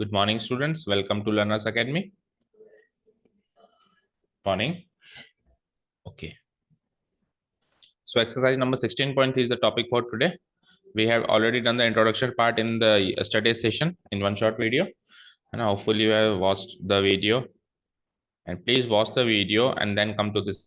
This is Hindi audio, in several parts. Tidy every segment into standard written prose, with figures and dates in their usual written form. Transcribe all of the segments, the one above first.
Good morning, students. Welcome to Learners Academy. Morning. Okay. So, exercise number 16.3 is the topic for today. We have already done the introduction part in the study session in one short video, and hopefully, you have watched the video. And please watch the video and then come to this.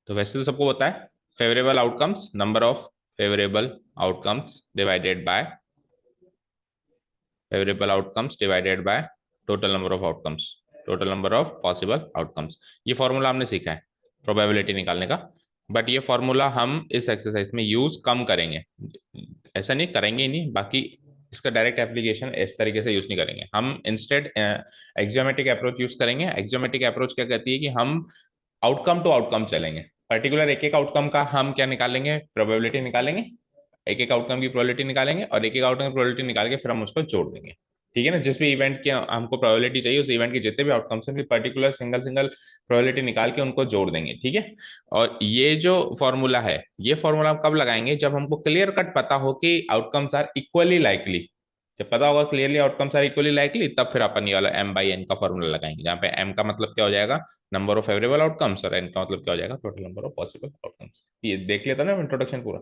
तो वैसे तो सबको पता है favourable outcomes, number of favourable outcomes divided by favorable outcomes divided by total number of outcomes, total number of possible outcomes. ये फॉर्मूला हमने सीखा है प्रोबेबिलिटी निकालने का, बट ये फॉर्मूला हम इस एक्सरसाइज में यूज कम करेंगे। ऐसा नहीं करेंगे ही नहीं, बाकी इसका डायरेक्ट एप्लीकेशन इस तरीके से यूज नहीं करेंगे। हम इंस्टेड एक्जियोमेट्रिक अप्रोच यूज करेंगे। एक्जियोमेट्रिक अप्रोच क्या कहती है कि हम आउटकम टू आउटकम चलेंगे। पर्टिकुलर एक एक आउटकम का हम क्या निकालेंगे, प्रोबेबिलिटी निकालेंगे। एक एक आउटकम की प्रोबेबिलिटी निकालेंगे और एक एक आउटकम की प्रोबेबिलिटी निकाल के फिर हम उसको जोड़ देंगे। ठीक है ना। जिस भी इवेंट की हमको प्रोबेबिलिटी चाहिए, उस इवेंट के जितने भी आउटकम्स हैं पर्टिकुलर सिंगल सिंगल प्रोबेबिलिटी निकाल के उनको जोड़ देंगे। ठीक है। और ये जो फॉर्मूला है, ये फॉर्मूला हम कब लगाएंगे, जब हमको क्लियर कट पता हो कि आउटकम्स आर इक्वली लाइकली। जब पता होगा clearly outcomes are equally likely, तब फिर अपन ये वाला m बाई n का फॉर्मूला लगाएंगे, जहाँ पे m का मतलब क्या हो जाएगा, नंबर ऑफ फेवरेबल आउटकम्स, और n का मतलब क्या हो जाएगा, total number of possible outcomes. ये देख लेता ना इंट्रोडक्शन पूरा।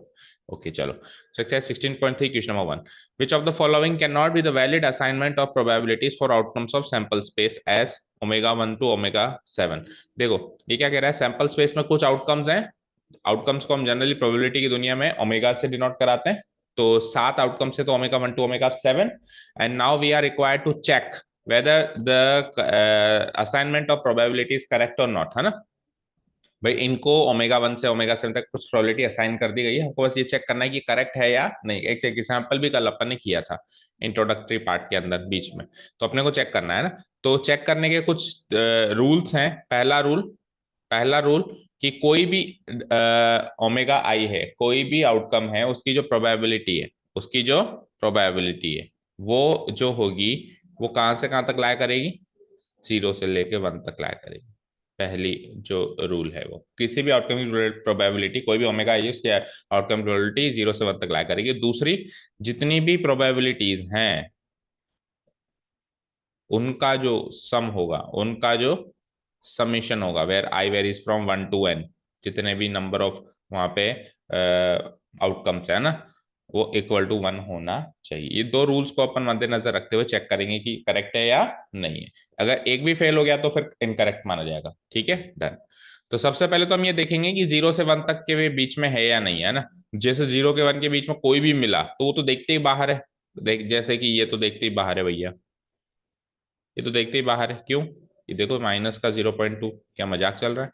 ओके चलो। Exercise 16.3 question number 1, which of the following cannot be the valid assignment of probabilities for outcomes of sample space as omega 1 to omega 7। देखो ये क्या कह रहा है, सैंपल स्पेस में कुछ आउटकम्स हैं। आउटकम्स को हम जनरली प्रोबेबिलिटी की दुनिया में ओमेगा से डिनोट कराते हैं। तो 7 आउटकम्स है, तो omega 1 to omega 7। And now we are required to check whether the assignment of probability is correct or not, है ना भाई। इनको ओमेगा 1 से ओमेगा 7 तक कुछ प्रोबेबिलिटी असाइन कर दी गई है, हमको बस ये चेक करना है कि करेक्ट है या नहीं। एक एग्जांपल भी कल अपन ने किया था इंट्रोडक्टरी पार्ट के अंदर बीच में, तो अपने को चेक करना है ना। तो चेक करने के कुछ रूल्स हैं। पहला रूल कि कोई भी ओमेगा आई है, कोई भी आउटकम है, उसकी जो प्रोबेबिलिटी है वो जो होगी, वो कहां से कहां तक लाया करेगी, 0 से लेके 1 तक लाया करेगी। पहली जो रूल है, वो किसी भी आउटकम की प्रोबेबिलिटी, कोई भी ओमेगा आई उसकी आउटकम प्रोबेबिलिटी 0 से 1 तक लाया करेगी। दूसरी, जितनी भी प्रोबेबिलिटीज हैं उनका जो सम होगा, उनका जो समीशन होगा, where i varies from 1 to n, जितने भी नंबर ऑफ वहां पे आउटकम्स है ना, वो इक्वल टू 1 होना चाहिए। ये दो रूल्स को अपन मद्देनजर रखते हुए चेक करेंगे कि करेक्ट है या नहीं है। अगर एक भी फेल हो गया तो फिर इनकरेक्ट माना जाएगा। ठीक है, डन। तो सबसे पहले तो हम ये देखेंगे कि 0 से 1 तक के बीच में है या नहीं, है ना। जैसे 0 के 1 के बीच में कोई भी मिला तो वो तो देखते ही बाहर है। देख, जैसे कि ये तो देखते ही बाहर है भैया, ये तो देखते ही बाहर है। क्यों, ये देखो माइनस का 0.2, क्या मजाक चल रहा है।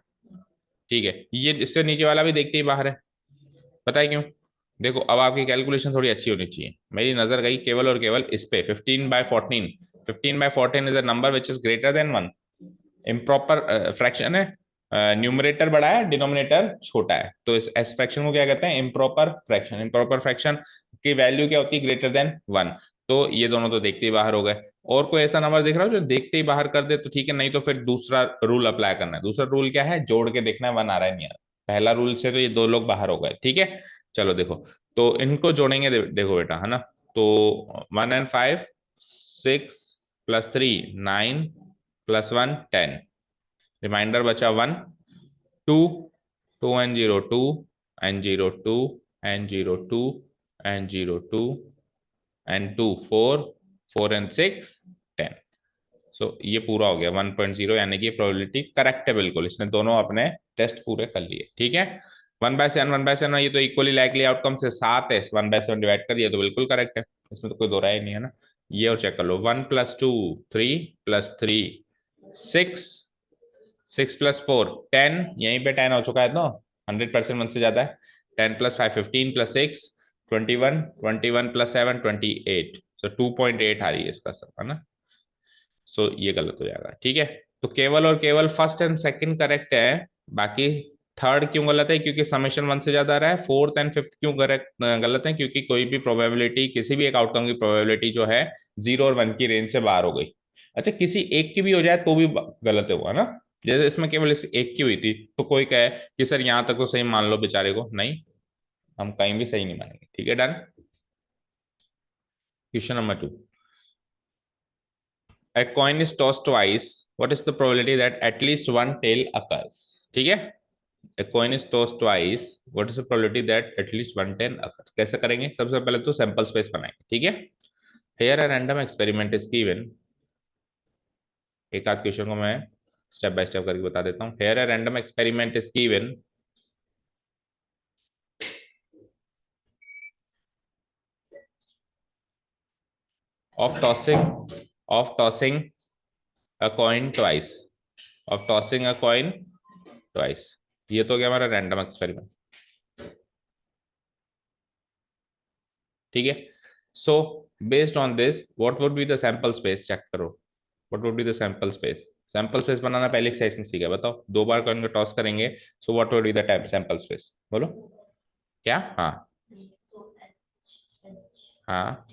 ठीक है, ये इससे नीचे वाला भी देखते ही बाहर है। पता है क्यों? देखो अब आपकी कैलकुलेशन थोड़ी अच्छी होनी चाहिए। मेरी नजर गई केवल और केवल इस पे, 15/14। 15/14 is a number which is greater than 1। Improper fraction है। न्यूमरेटर बड़ा है, डिनोमिनेटर छोटा है, तो इस फ्रैक्शन को क्या कहते हैं, इम्प्रॉपर फ्रैक्शन। इम्प्रॉपर फ्रैक्शन की वैल्यू क्या होती है, ग्रेटर देन 1। तो ये दोनों तो देखते ही बाहर हो गए। और कोई ऐसा नंबर दिख रहा हो जो देखते ही बाहर कर दे तो ठीक है, नहीं तो फिर दूसरा रूल अप्लाई करना है। दूसरा रूल क्या है, जोड़ के देखना है 1 आ रहा है नहीं आ रहा। पहला रूल से तो ये दो लोग बाहर हो गए। ठीक है, चलो देखो, तो इनको जोड़ेंगे। देखो बेटा, है ना। तो 1 and 5, 6 + 3 9 + 1 10, रिमाइंडर बचा 1 2 2 and 0 2 and 0 2 and 0 2 and 0 2 and 2 4 4 and 6 10। सो ये पूरा हो गया 1.0, यानी कि प्रोबेबिलिटी करेक्ट है बिल्कुल। इसने दोनों अपने टेस्ट पूरे कर लिए। ठीक है, 1/7 ये तो इक्वली लाइकली आउटकम से 7 है, 1/7 डिवाइड कर दिया तो बिल्कुल करेक्ट है। इसमें तो कोई दो राय नहीं है ना। ये और चेक कर लो, 1 + 2 3 + 3 6 6 + 4 10, यहीं पे 10 हो चुका है तो 100% 1 से ज्यादा है। 10 + 5 15 + 6 21 21 + 7 28, सो 2.8 आ रही है इसका सब, है ना। सो ये गलत हो जाएगा, ठीक है। तो केवल और केवल फर्स्ट एंड सेकंड करेक्ट है, बाकी थर्ड क्यों गलत है, क्योंकि समेशन वन से ज्यादा आ रहा है। फोर्थ एंड फिफ्थ क्यों करेक्ट गलत है, क्योंकि कोई भी प्रोबेबिलिटी, किसी भी एक आउटकम की प्रोबेबिलिटी जो है 0 और 1 की रेंज से बाहर हो गई। अच्छा, किसी एक की भी हो जाए तो भी गलत हुआ ना। जैसे इसमें केवल इस एक की हुई थी, तो कोई कहे कि सर यहाँ तक तो सही मान लो बेचारे को, नहीं, हम कहीं भी सही नहीं मानेंगे, ठीक है, done. Question number 2, a coin is tossed twice, what is the probability that at least one tail occurs? ठीक है, a coin is tossed twice, what is the probability that at least one tail occurs? कैसे करेंगे, सबसे पहले तो सैंपल स्पेस बनाएंगे, ठीक है। here a random experiment is given, एक आध क्वेश्चन को मैं स्टेप बाय स्टेप करके बता देता हूँ। here a random experiment is given of tossing a coin twice, of tossing a coin twice, ये तो क्या हमारा रैंडम एक्सपेरिमेंट, ठीक है। So based on this what would be the sample space, check करो, what would be the sample space. Sample space बनाना पहले एक्सरसाइज में सीखा, बताओ, दो बार कॉइन को टॉस करेंगे, so what would be the time sample space, बोलो क्या। हाँ हाँ।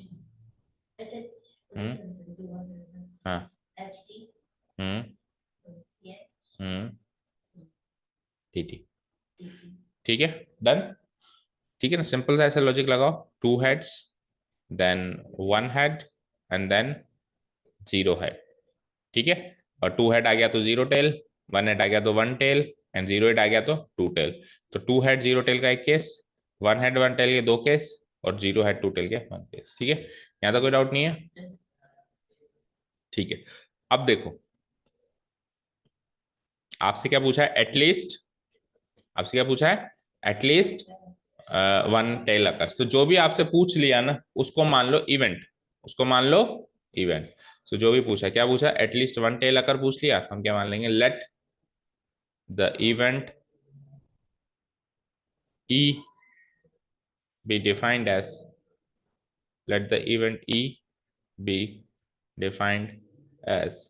हाँ। हम्म। हम्म। ठीक ठीक, ठीक है, डन, ठीक है ना, सिंपल सा ऐसा लॉजिक लगाओ, two heads, then one head, and then zero head, ठीक है। और टू हेड आ गया तो जीरो टेल, वन हेड आ गया तो one tail, and zero head आ गया तो टू टेल। तो टू हेड जीरो टेल का एक case, one head one tail के दो केस, और जीरो हेड टू टेल के वन केस, ठीक है। यहाँ तो कोई डाउट नहीं है, ठीक है। अब देखो, आपसे क्या पूछा है, एटलीस्ट, आपसे क्या पूछा है, एटलीस्ट वन टेल अकर्स, तो जो भी आपसे पूछ लिया ना उसको मान लो इवेंट, उसको मान लो इवेंट। तो जो भी पूछा, क्या पूछा, एटलीस्ट वन टेल अकर पूछ लिया, हम क्या मान लेंगे, late the event E be defined as, let the event E be defined as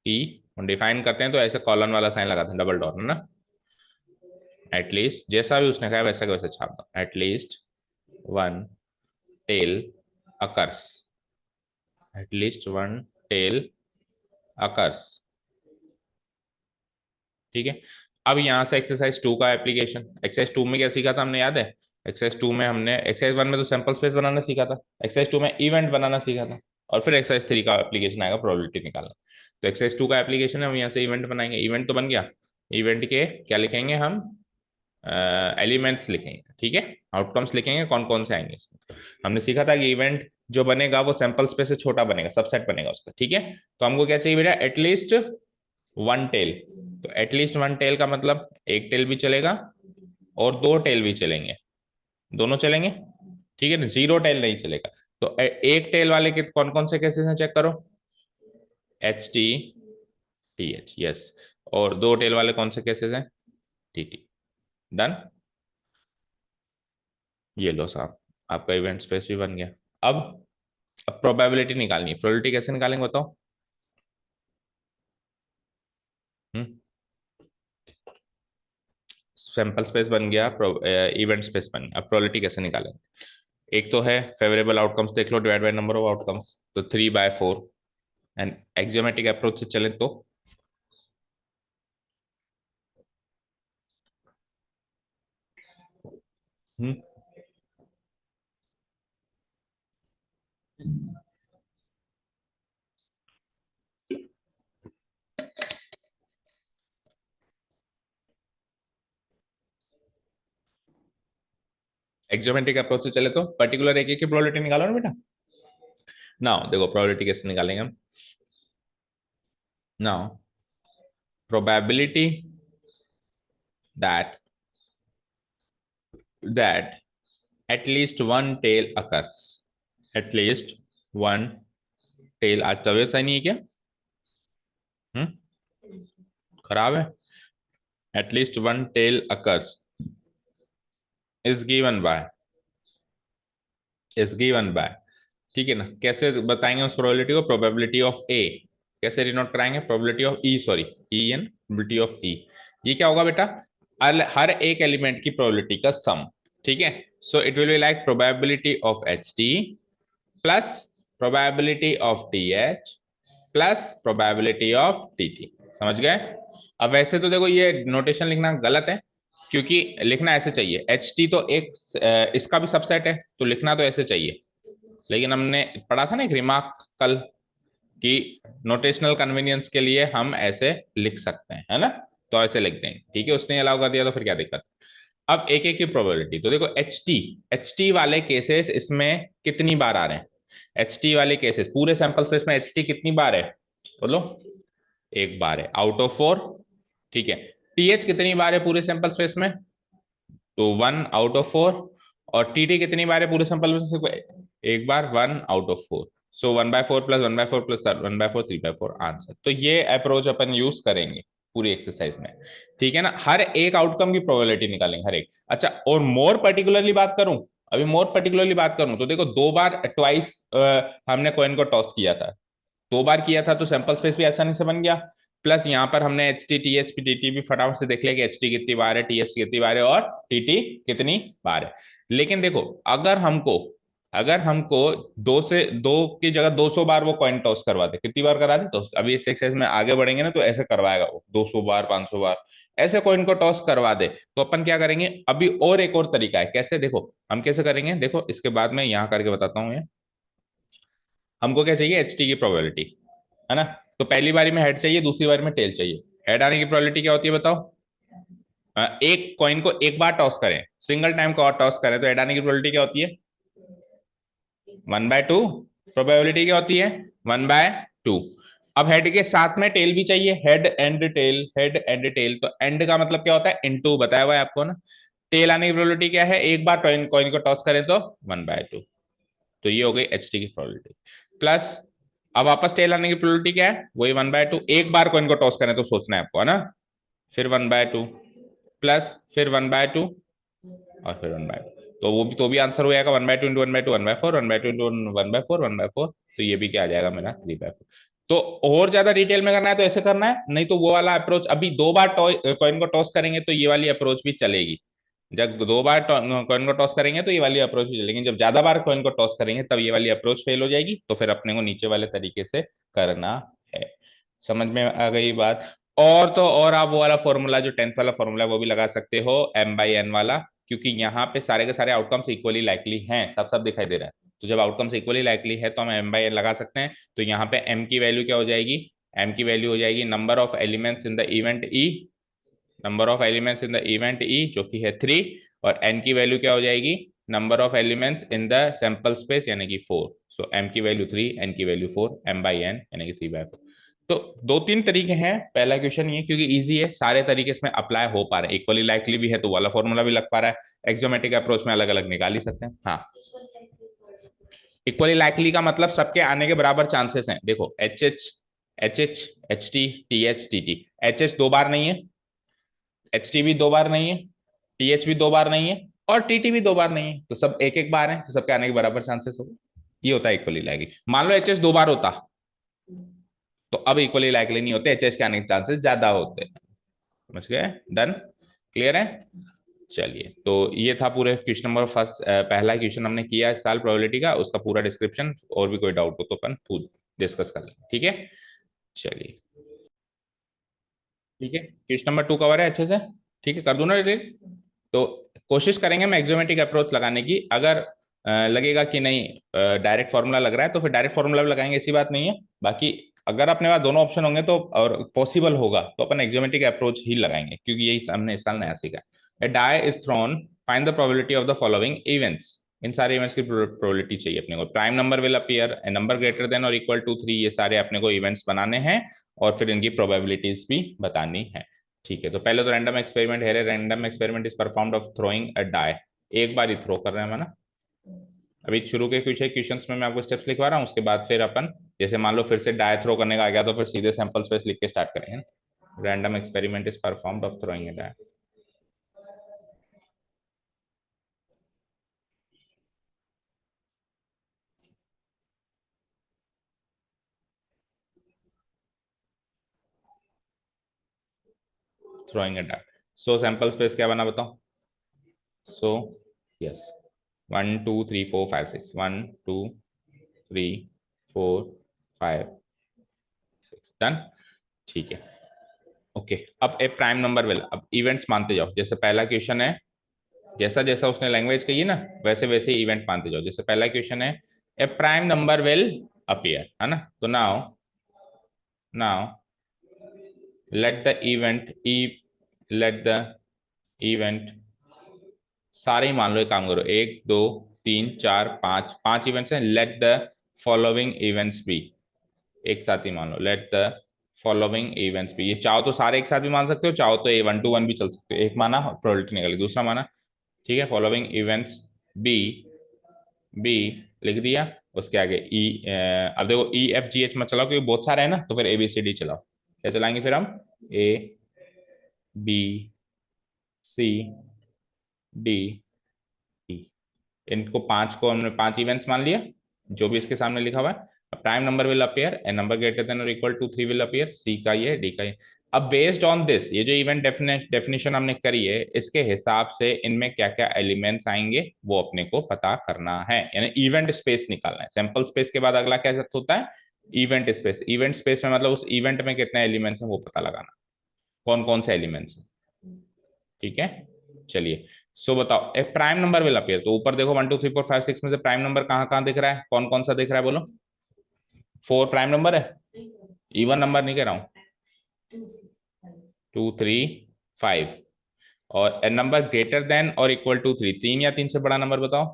E, define करते हैं तो ऐसे कॉलन वाला साइन लगाते हैं, डबल डॉट है ना, एटलीस्ट जैसा भी उसने कहा वैसा का वैसा छाप दो, at least one tail occurs, at least one tail occurs, ठीक है। अब यहां से एक्सरसाइज 2 का एप्लीकेशन, एक्सरसाइज 2 में क्या सीखा था हमने, याद है, एक्सरसाइज 2 में हमने, एक्सरसाइज 1 में तो सैंपल स्पेस बनाना सीखा था, एक्सरसाइज 2 में इवेंट बनाना सीखा था, और फिर एक्सरसाइज 3 का एप्लीकेशन आएगा प्रोबेबिलिटी निकालना। तो एक्सरसाइज 2 का एप्लीकेशन है, हम यहाँ से इवेंट बनाएंगे, इवेंट तो बन गया, इवेंट के क्या लिखेंगे हम, एलिमेंट्स लिखेंगे, ठीक है, आउटकम्स लिखेंगे कौन कौन से आएंगे इसमें। हमने सीखा था कि इवेंट जो बनेगा वो सैंपल स्पेस से छोटा बनेगा, सबसेट बनेगा उसका, ठीक है। तो हमको क्या चाहिए बेटा, एटलीस्ट वन टेल, तो एटलीस्ट वन टेल का मतलब एक टेल भी चलेगा और दो टेल भी चलेंगे, दोनों चलेंगे, ठीक है ना, जीरो टेल नहीं चलेगा। तो एक टेल वाले के कौन कौन से केसेस हैं, चेक करो, H T T H, yes, और दो टेल वाले कौन से केसेस हैं, टी टी, डन। ये लो साहब, आपका इवेंट स्पेस भी बन गया। अब अब प्रोबेबिलिटी निकालनी है, प्रोबेबिलिटी कैसे निकालेंगे बताओ। हम्म, सैंपल स्पेस बन गया, इवेंट स्पेस बन गया, अब प्रोबेबिलिटी कैसे निकालेंगे। एक तो है फेवरेबल आउटकम्स देख लो, divide by number of outcomes, तो 3/4, एंड एक्जियोमेट्रिक अप्रोच से चले तो एक्जियोमेट्रिक अप्रोच से चले तो पर्टिकुलर एक की प्रोबेबिलिटी निकालो ना बेटा। नाउ देखो प्रोबेबिलिटी कैसे निकालेंगे हम, now probability that that at least one tail occurs, at least one tail, आज तबीयत सही नहीं है क्या, हम्म, खराब है, at least one tail occurs is given by, is given by ठीक है ना। कैसे बताएंगे उस प्रोबेबिलिटी को, प्रोबेबिलिटी ऑफ ए, कैसे डिनोट कराएंगे, probability of E, sorry E n, probability of E. ये क्या होगा बेटा, हर एक एलिमेंट की प्रोबेबिलिटी का सम। ठीक है, so it will be like probability of H T plus probability of T H plus probability of T T. समझ गए। अब वैसे तो देखो ये नोटेशन लिखना गलत है, क्योंकि लिखना ऐसे चाहिए, एच टी तो एक इसका भी सबसेट है, तो लिखना तो ऐसे चाहिए। लेकिन हमने पढ़ा था ना एक रिमार्क कल, कि नोटेशनल कन्वीनियंस के लिए हम ऐसे लिख सकते हैं, है ना, तो ऐसे लिख देंगे। ठीक है, उसने अलाउ कर दिया तो फिर क्या दिक्कत। अब एक एक की प्रोबेबिलिटी, तो देखो एच टी वाले केसेस इसमें कितनी बार आ रहे हैं, एच टी वाले केसेस पूरे सैंपल स्पेस में एच टी कितनी बार है, बोलो। एक बार है आउट ऑफ 4। ठीक है, टीएच कितनी बार है पूरे सैंपल स्पेस में, तो 1 आउट ऑफ 4। और टीटी कितनी बार है पूरे सैंपल स्पेस में, एक बार, 1 out of 4। So 1/4 plus 1/4 plus 1/4, 3/4 answer. तो ये अप्रोच अपन यूज करेंगे पूरी एक्सरसाइज में। ठीक है ना, हर एक आउटकम की प्रोबेबिलिटी निकालेंगे, हर एक। अच्छा, और मोर पर्टिकुलरली बात करूं, अभी मोर पर्टिकुलरली बात करूं तो देखो, 2 बार ट्वाइस हमने कॉइन को टॉस किया था, 2 बार किया था, तो सैंपल स्पेस भी आसानी से बन गया। प्लस यहाँ पर हमने H T T H P T T भी फटाफट से देख लिया कि एच टी कितनी बार है, टी एच कितनी बार है और टी टी कितनी बार है। लेकिन देखो, अगर हमको 2 की जगह 200 बार वो कॉइन टॉस करवा दे, कितनी बार करा दे, तो अभी इस एक्सरसाइज में आगे बढ़ेंगे ना, तो ऐसे करवाएगा वो 200 बार, 500 बार ऐसे कॉइन को टॉस करवा दे, तो अपन क्या करेंगे अभी, और एक और तरीका है कैसे, देखो हम कैसे करेंगे, देखो इसके बाद में यहाँ करके बताता हूँ ये। हमको क्या चाहिए, एच टी की प्रोबेबिलिटी, है ना। तो पहली बारी में हेड चाहिए, दूसरी बारी में टेल चाहिए। हेड आने की प्रोबेबिलिटी क्या होती है बताओ, एक कॉइन को एक बार टॉस करें, सिंगल टाइम को और टॉस करें, तो हेड आने की प्रोबेबिलिटी क्या होती है, 1/2। प्रोबेबिलिटी क्या होती है, 1/2। अब हेड के साथ में टेल भी चाहिए, head and tail, head and tail, तो एंड का मतलब क्या होता है, इनटू, बताया हुआ है आपको ना। टेल आने की प्रोबेबिलिटी क्या है, एक बार कॉइन को टॉस करें तो 1/2। तो ये हो गई एच टी की प्रोबेबिलिटी। प्लस अब वापस टेल आने की प्रोबेबिलिटी क्या है, वही 1/2, एक बार को इनको टॉस करें तो सोचना है आपको, है ना। फिर 1/2 प्लस फिर 1/2 और फिर 1/2, तो वो भी, तो भी आंसर हो जाएगा 1/2 इंटू 1/2, 1/4, 1/2 इंटू 1/4, 1/4। तो ये भी क्या आ जाएगा मेरा 3/4। तो और ज्यादा डिटेल में करना है तो ऐसे करना है, नहीं तो वो वाला अप्रोच, अभी 2 बार कॉइन को टॉस करेंगे तो ये वाली अप्रोच भी चलेगी। जब 2 बार कॉइन को टॉस करेंगे तो ये वाली अप्रोच भी चलेगी, जब ज्यादा बार कॉइन को टॉस करेंगे तब ये वाली अप्रोच फेल हो जाएगी, तो फिर अपने को नीचे वाले तरीके से करना है। समझ में आ गई बात। और तो और आप वो वाला फॉर्मूला, जो 10th वाला फॉर्मूला, वो भी लगा सकते हो, m/n वाला, क्योंकि यहाँ पे सारे के सारे आउटकम्स इक्वली लाइकली हैं, सब सब दिखाई दे रहा है। तो जब आउटकम्स इक्वली लाइकली है तो हम m/n लगा सकते हैं। तो यहाँ पे m की वैल्यू क्या हो जाएगी, m की वैल्यू हो जाएगी number of elements in the event E, number of elements in the event ई जो कि है 3। और n की वैल्यू क्या हो जाएगी, number of elements in the sample space यानी कि 4। सो m की वैल्यू 3, n की वैल्यू 4, m/n यानी कि 3/4। तो 2-3 तरीके हैं, पहला क्वेश्चन ये क्योंकि इजी है, सारे तरीके इसमें अप्लाई हो पा रहे हैं, इक्वली लाइकली भी है तो वाला फॉर्मूला भी लग पा रहा है, एक्सोमेटिक अप्रोच में अलग अलग निकाल ही सकते हैं। हाँ, इक्वली लाइकली का मतलब सबके आने के बराबर चांसेस हैं। देखो H H H T, T H T T, H H 2 बार नहीं है, एच टी भी 2 बार नहीं है, टी एच भी 2 बार नहीं है, और टी टी भी 2 बार नहीं है, तो सब एक एक बार है, तो सबके आने के बराबर चांसेस होगा। ये होता है इक्वली लाइकली। मान लो एच एच 2 बार होता तो अब इक्वली लाइकली नहीं होते, एच एच के आने के चांसेस ज्यादा होते हैं। समझ गए, डन, क्लियर है। चलिए, तो ये था पूरे क्वेश्चन नंबर फर्स्ट, पहला क्वेश्चन हमने किया इस साल प्रोबेबिलिटी का, उसका पूरा डिस्क्रिप्शन, और भी कोई डाउट हो तो अपन खुद डिस्कस कर लेंगे, ठीक है। चलिए, ठीक है, क्वेश्चन नंबर 2 कवर है अच्छे से, ठीक है, कर दूं ना डिटेल। तो कोशिश करेंगे मैं एक्सोमेटिक अप्रोच लगाने की, अगर लगेगा कि नहीं डायरेक्ट फार्मूला लग रहा है तो फिर डायरेक्ट फार्मूला भी लगाएंगे, ऐसी बात नहीं है। बाकी अगर अपने पास दोनों ऑप्शन होंगे तो, और पॉसिबल होगा तो अपन एक्सोमेटिक अप्रोच ही लगाएंगे, क्योंकि यही हमने इस साल नया सीखा है। Die is thrown, find the probability of the following events. इन सारे इवेंट्स की प्रोबेबिलिटी चाहिए अपने को। Prime number will appear, a number greater than और इक्वल टू 3, ये सारे अपने को इवेंट्स बनाने हैं, और फिर इनकी प्रोबेबिलिटीज भी बतानी है। ठीक है, तो पहले तो रैंडम एक्सपेरिमेंट है, random experiment is performed of throwing a die. एक बार ही थ्रो कर रहे हैं ना। अभी शुरू के कुछ क्वेश्चंस में मैं आपको स्टेप्स लिखवा रहा हूँ, उसके बाद फिर अपन, जैसे मान लो फिर से डाई थ्रो करने का आ गया तो फिर सीधे सैंपल स्पेस लिख के स्टार्ट करेंगे। Random experiment is performed of throwing a die. throwing a dart. So sample space क्या बना बताओ? So yes, 1 2 3 4 5 6, 1 2 3 4 5 6 done. ठीक है, ओके। अब ए प्राइम नंबर विल, अब इवेंट्स मानते जाओ। जैसे पहला क्वेश्चन है, जैसा जैसा उसने लैंग्वेज कही है ना, वैसे वैसे इवेंट मानते जाओ। जैसे पहला क्वेश्चन है ए प्राइम नंबर विल अपीयर, है ना? तो now now let the event late the event, सारे ही मान लो। एक काम करो, 1 2 3 4 5 इवेंट्स हैं। Let the following events be, एक साथ ही मान लो। Let the following events be, ये चाहो तो सारे एक साथ भी मान सकते हो, चाहो तो A1 to 1 भी चल सकते हो। एक माना, प्रोबेबिलिटी निकली, दूसरा माना, ठीक है। फॉलोइंग इवेंट्स बी, बी लिख दिया, उसके आगे ई। अब देखो EFGH मत चलाओ क्योंकि बहुत सारे है ना, तो फिर ABCD चलाओ। क्या चलाएंगे फिर हम? ABCD, इनको पांच को हमने 5 इवेंट्स मान लिया, जो भी इसके सामने लिखा हुआ है। Prime number will appear, a number greater than और इक्वल टू 3 विल अपीयर, सी का ये, डी का ये। अब बेस्ड ऑन दिस, ये जो इवेंट डेफिनेशन हमने करी है, इसके हिसाब से इनमें क्या क्या एलिमेंट्स आएंगे वो अपने को पता करना है, यानी इवेंट स्पेस निकालना है। सैंपल स्पेस के बाद अगला क्या होता है? Event space. इवेंट स्पेस में मतलब उस इवेंट में कितने एलिमेंट्स हैं वो पता लगाना, कौन कौन से एलिमेंट्स हैं। ठीक है, चलिए। सो बताओ, एक प्राइम नंबर विल अपीयर, तो ऊपर देखो 1 2 3 4 5 6 में से प्राइम नंबर कहाँ कहाँ दिख रहा है? कौन कौन सा दिख रहा है बोलो? 4 प्राइम नंबर है, इवन नंबर नहीं कह रहा हूं। 2 3 5, और ए नंबर ग्रेटर देन और इक्वल टू 3, 3 या 3 से बड़ा नंबर बताओ।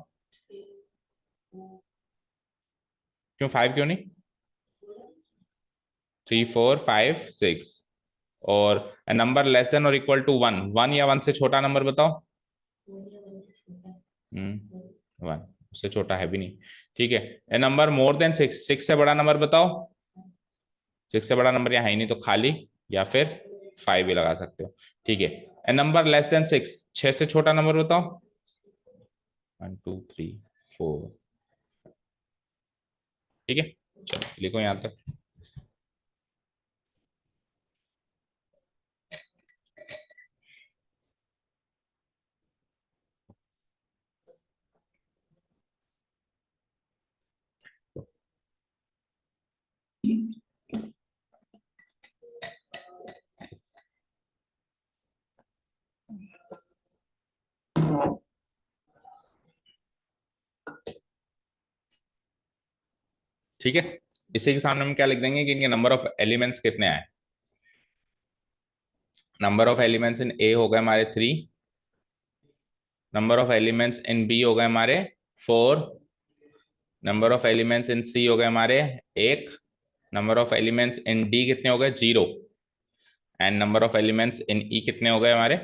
क्यों 5 क्यों नहीं? 3 4 5 6, और ए नंबर लेस देन और इक्वल टू 1, 1 या 1 से छोटा नंबर बताओ। 1, उससे छोटा है भी नहीं। ठीक है, ए नंबर मोर देन 6, 6 से बड़ा नंबर बताओ। 6 से बड़ा नंबर यहाँ है ही नहीं, तो खाली, या फिर 5 भी लगा सकते हो। ठीक है, ए नंबर लेस देन 6, 6 से छोटा नंबर बताओ। 1 2 3 4, ठीक है, चलो लिखो यहाँ तक। ठीक है, इसी के सामने हम क्या लिख देंगे कि इनके नंबर ऑफ एलिमेंट्स कितने आए। Number of elements in A हो गए हमारे 3, number of elements in B हो गए हमारे 4, number of elements in C हो गए हमारे 1, number of elements in D कितने हो गए? 0, and number of elements in E कितने हो गए हमारे?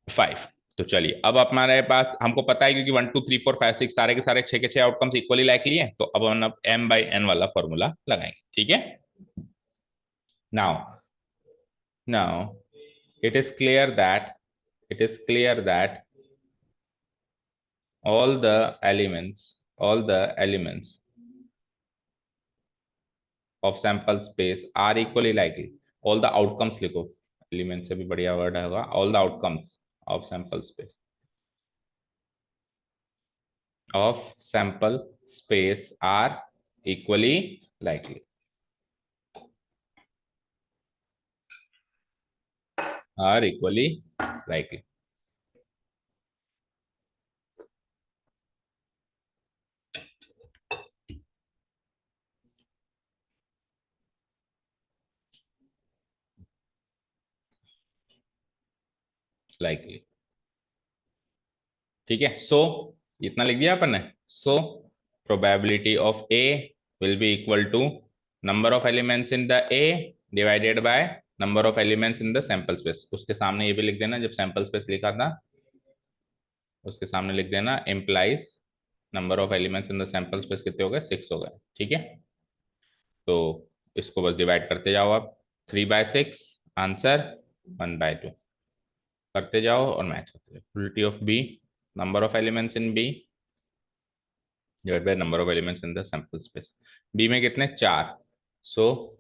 5। तो चलिए, अब हमारे पास, हमको पता है क्योंकि 1 2 3 4 5 6 सारे के सारे 6 के 6 आउटकम्स इक्वली लाइकली है, तो अब हम M/N वाला फॉर्मूला लगाएंगे। ठीक है, now now it is clear that it is clear that all the elements of sample space are equally likely। all the outcomes लिखो, एलिमेंट से भी बढ़िया वर्ड होगा। all the outcomes of sample space are equally likely, are equally likely। likely, ठीक है। सो इतना लिख दिया अपन ने। So probability of A will be equal to number of elements in the A divided by number of elements in the sample space. उसके सामने ये भी लिख देना, जब सैंपल स्पेस लिखा था उसके सामने लिख देना implies number of elements in the sample space कितने हो गए? 6 हो गए। ठीक है, तो इसको बस डिवाइड करते जाओ आप। 3/6 आंसर 1/2 करते जाओ और मैच करते जाओ। Probability of B, number of elements in B divide by number of elements in the sample space. B में कितने? 4। सो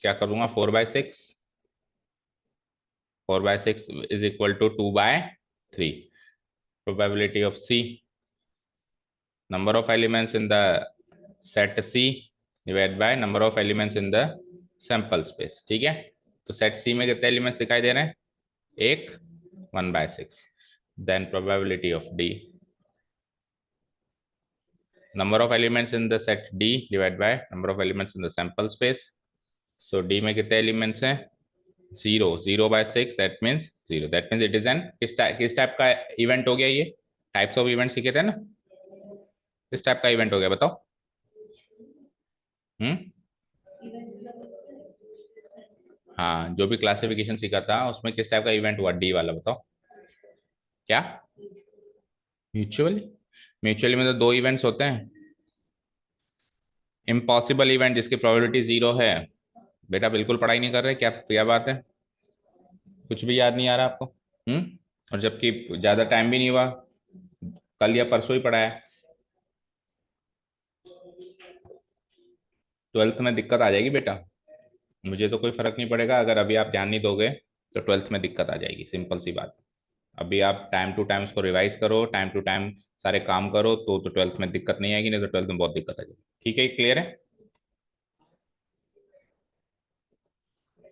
क्या करूंगा? 4/6 4/6 is equal to 2/3. Probability of C, number of elements in the set C divided by number of elements in the sample space. ठीक है, तो सेट C में कितने एलिमेंट्स दिखाई दे रहे हैं? एक, 1/6. Then probability of D, number of elements in the set D divided by number of elements in the sample space. So D में कितने एलिमेंट्स हैं? 0. 0/6 that means 0. That means it is an किस टाइप का इवेंट हो गया? ये टाइप्स ऑफ इवेंट सीखे थे ना, किस टाइप का इवेंट हो गया बताओ? हाँ, जो भी क्लासिफिकेशन सीखा था उसमें किस टाइप का इवेंट हुआ? डी वाला बताओ क्या? म्यूचुअली? म्यूचुअली में तो दो इवेंट्स होते हैं। इम्पॉसिबल इवेंट जिसकी प्रोबेबिलिटी 0 है। बेटा बिल्कुल पढ़ाई नहीं कर रहे क्या? क्या बात है, कुछ भी याद नहीं आ रहा आपको? और जबकि ज्यादा टाइम भी नहीं हुआ, कल या परसों ही पढ़ा है। 12th में दिक्कत आ जाएगी बेटा, मुझे तो कोई फर्क नहीं पड़ेगा, अगर अभी आप ध्यान नहीं दोगे तो 12th में दिक्कत आ जाएगी, सिंपल सी बात। अभी आप टाइम टू टाइम उसको रिवाइज करो, टाइम टू टाइम सारे काम करो, तो 12th में दिक्कत नहीं आएगी, नहीं तो 12th में बहुत दिक्कत आ जाएगी। ठीक है, क्लियर है?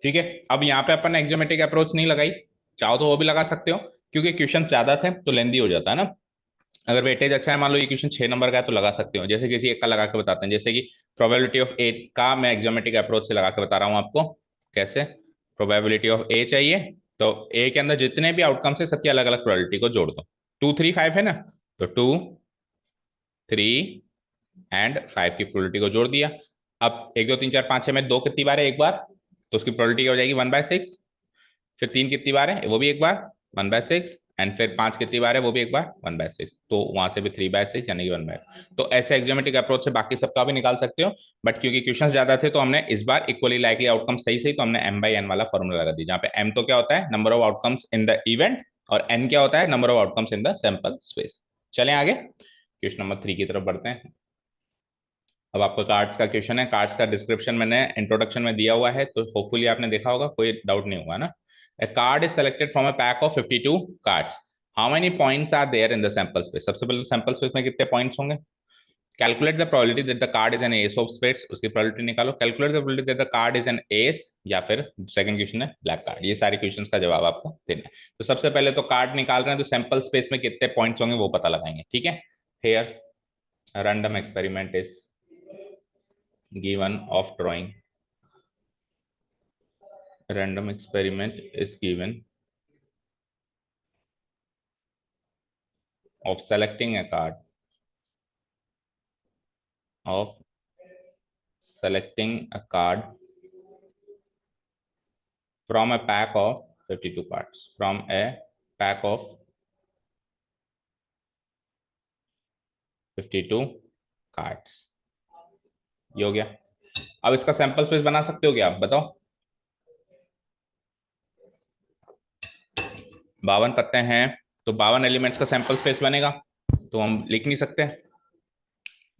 ठीक है, अब यहाँ पे अपन ने एक्जियोमेट्रिक अप्रोच नहीं लगाई, चाहो तो वो भी लगा सकते हो, क्योंकि क्वेश्चन ज्यादा थे तो लेंदी हो जाता है ना। अगर वेटेज अच्छा है, मान लो ये क्वेश्चन 6 नंबर का है, तो लगा सकते हो। जैसे किसी एक का लगा के बताते हैं, जैसे कि प्रोबेबिलिटी ऑफ ए का मैं एक्जियोमेट्रिक अप्रोच से लगा के बता रहा हूँ आपको। कैसे? प्रोबेबिलिटी ऑफ ए चाहिए, तो ए के अंदर जितने भी आउटकम्स है सबकी अलग अलग प्रोबेबिलिटी को जोड़ दो। 2 3 5 है ना, तो 2 3 एंड 5 की प्रोबेबिलिटी को जोड़ दिया। अब 1 2 3 4 5 6 में 2 कितनी बार है? एक बार, तो उसकी प्रोबेबिलिटी क्या हो जाएगी? 1/6। फिर 3 कितनी बार है? वो भी एक बार, 1/6। एंड फिर 5 कितनी बार है? वो भी एक बार, 1/6। तो वहां से भी 3/6 यानी कि 1/। तो ऐसे एक्जियोमेट्रिक अप्रोच से बाकी सबका भी निकाल सकते हो, बट क्योंकि क्वेश्चंस ज्यादा थे तो हमने इस बार इक्वली लाइकली आउटकम सही सही, तो हमने m/n वाला फॉर्मूला लगा दिया, जहाँ पे m तो क्या होता है? Number of outcomes in the event, और n क्या होता है? Number of outcomes in the sample space. चलें आगे, क्वेश्चन नंबर 3 की तरफ बढ़ते हैं। अब आपको कार्ड्स का क्वेश्चन है, कार्ड्स का डिस्क्रिप्शन मैंने इंट्रोडक्शन में दिया हुआ है, तो होपफुली आपने देखा होगा, कोई डाउट नहीं होगा ना। A card is selected from a pack of 52 cards. How many points are there in the sample space? सबसे पहले सैंपल स्पेस में कितने पॉइंट्स होंगे? Calculate the probability that the card is an ace of spades, उसकी प्रोबेबिलिटी निकालो। Calculate the probability that the card is an S, या फिर सेकंड क्वेश्चन है ब्लैक कार्ड। ये सारे क्वेश्चंस का जवाब आपको देना है। तो सबसे पहले तो कार्ड निकाल रहे हैं, तो सैंपल स्पेस में कितने पॉइंट्स होंगे वो पता लगाएंगे। ठीक है, here random experiment is given of drawing, random experiment is given of selecting a card, of selecting a card from a pack of 52 cards, from a pack of 52 cards। ये हो गया। अब इसका सैंपल स्पेस बना सकते हो क्या आप बताओ? 52 पत्ते हैं, तो 52 एलिमेंट्स का सैंपल स्पेस बनेगा, तो हम लिख नहीं सकते?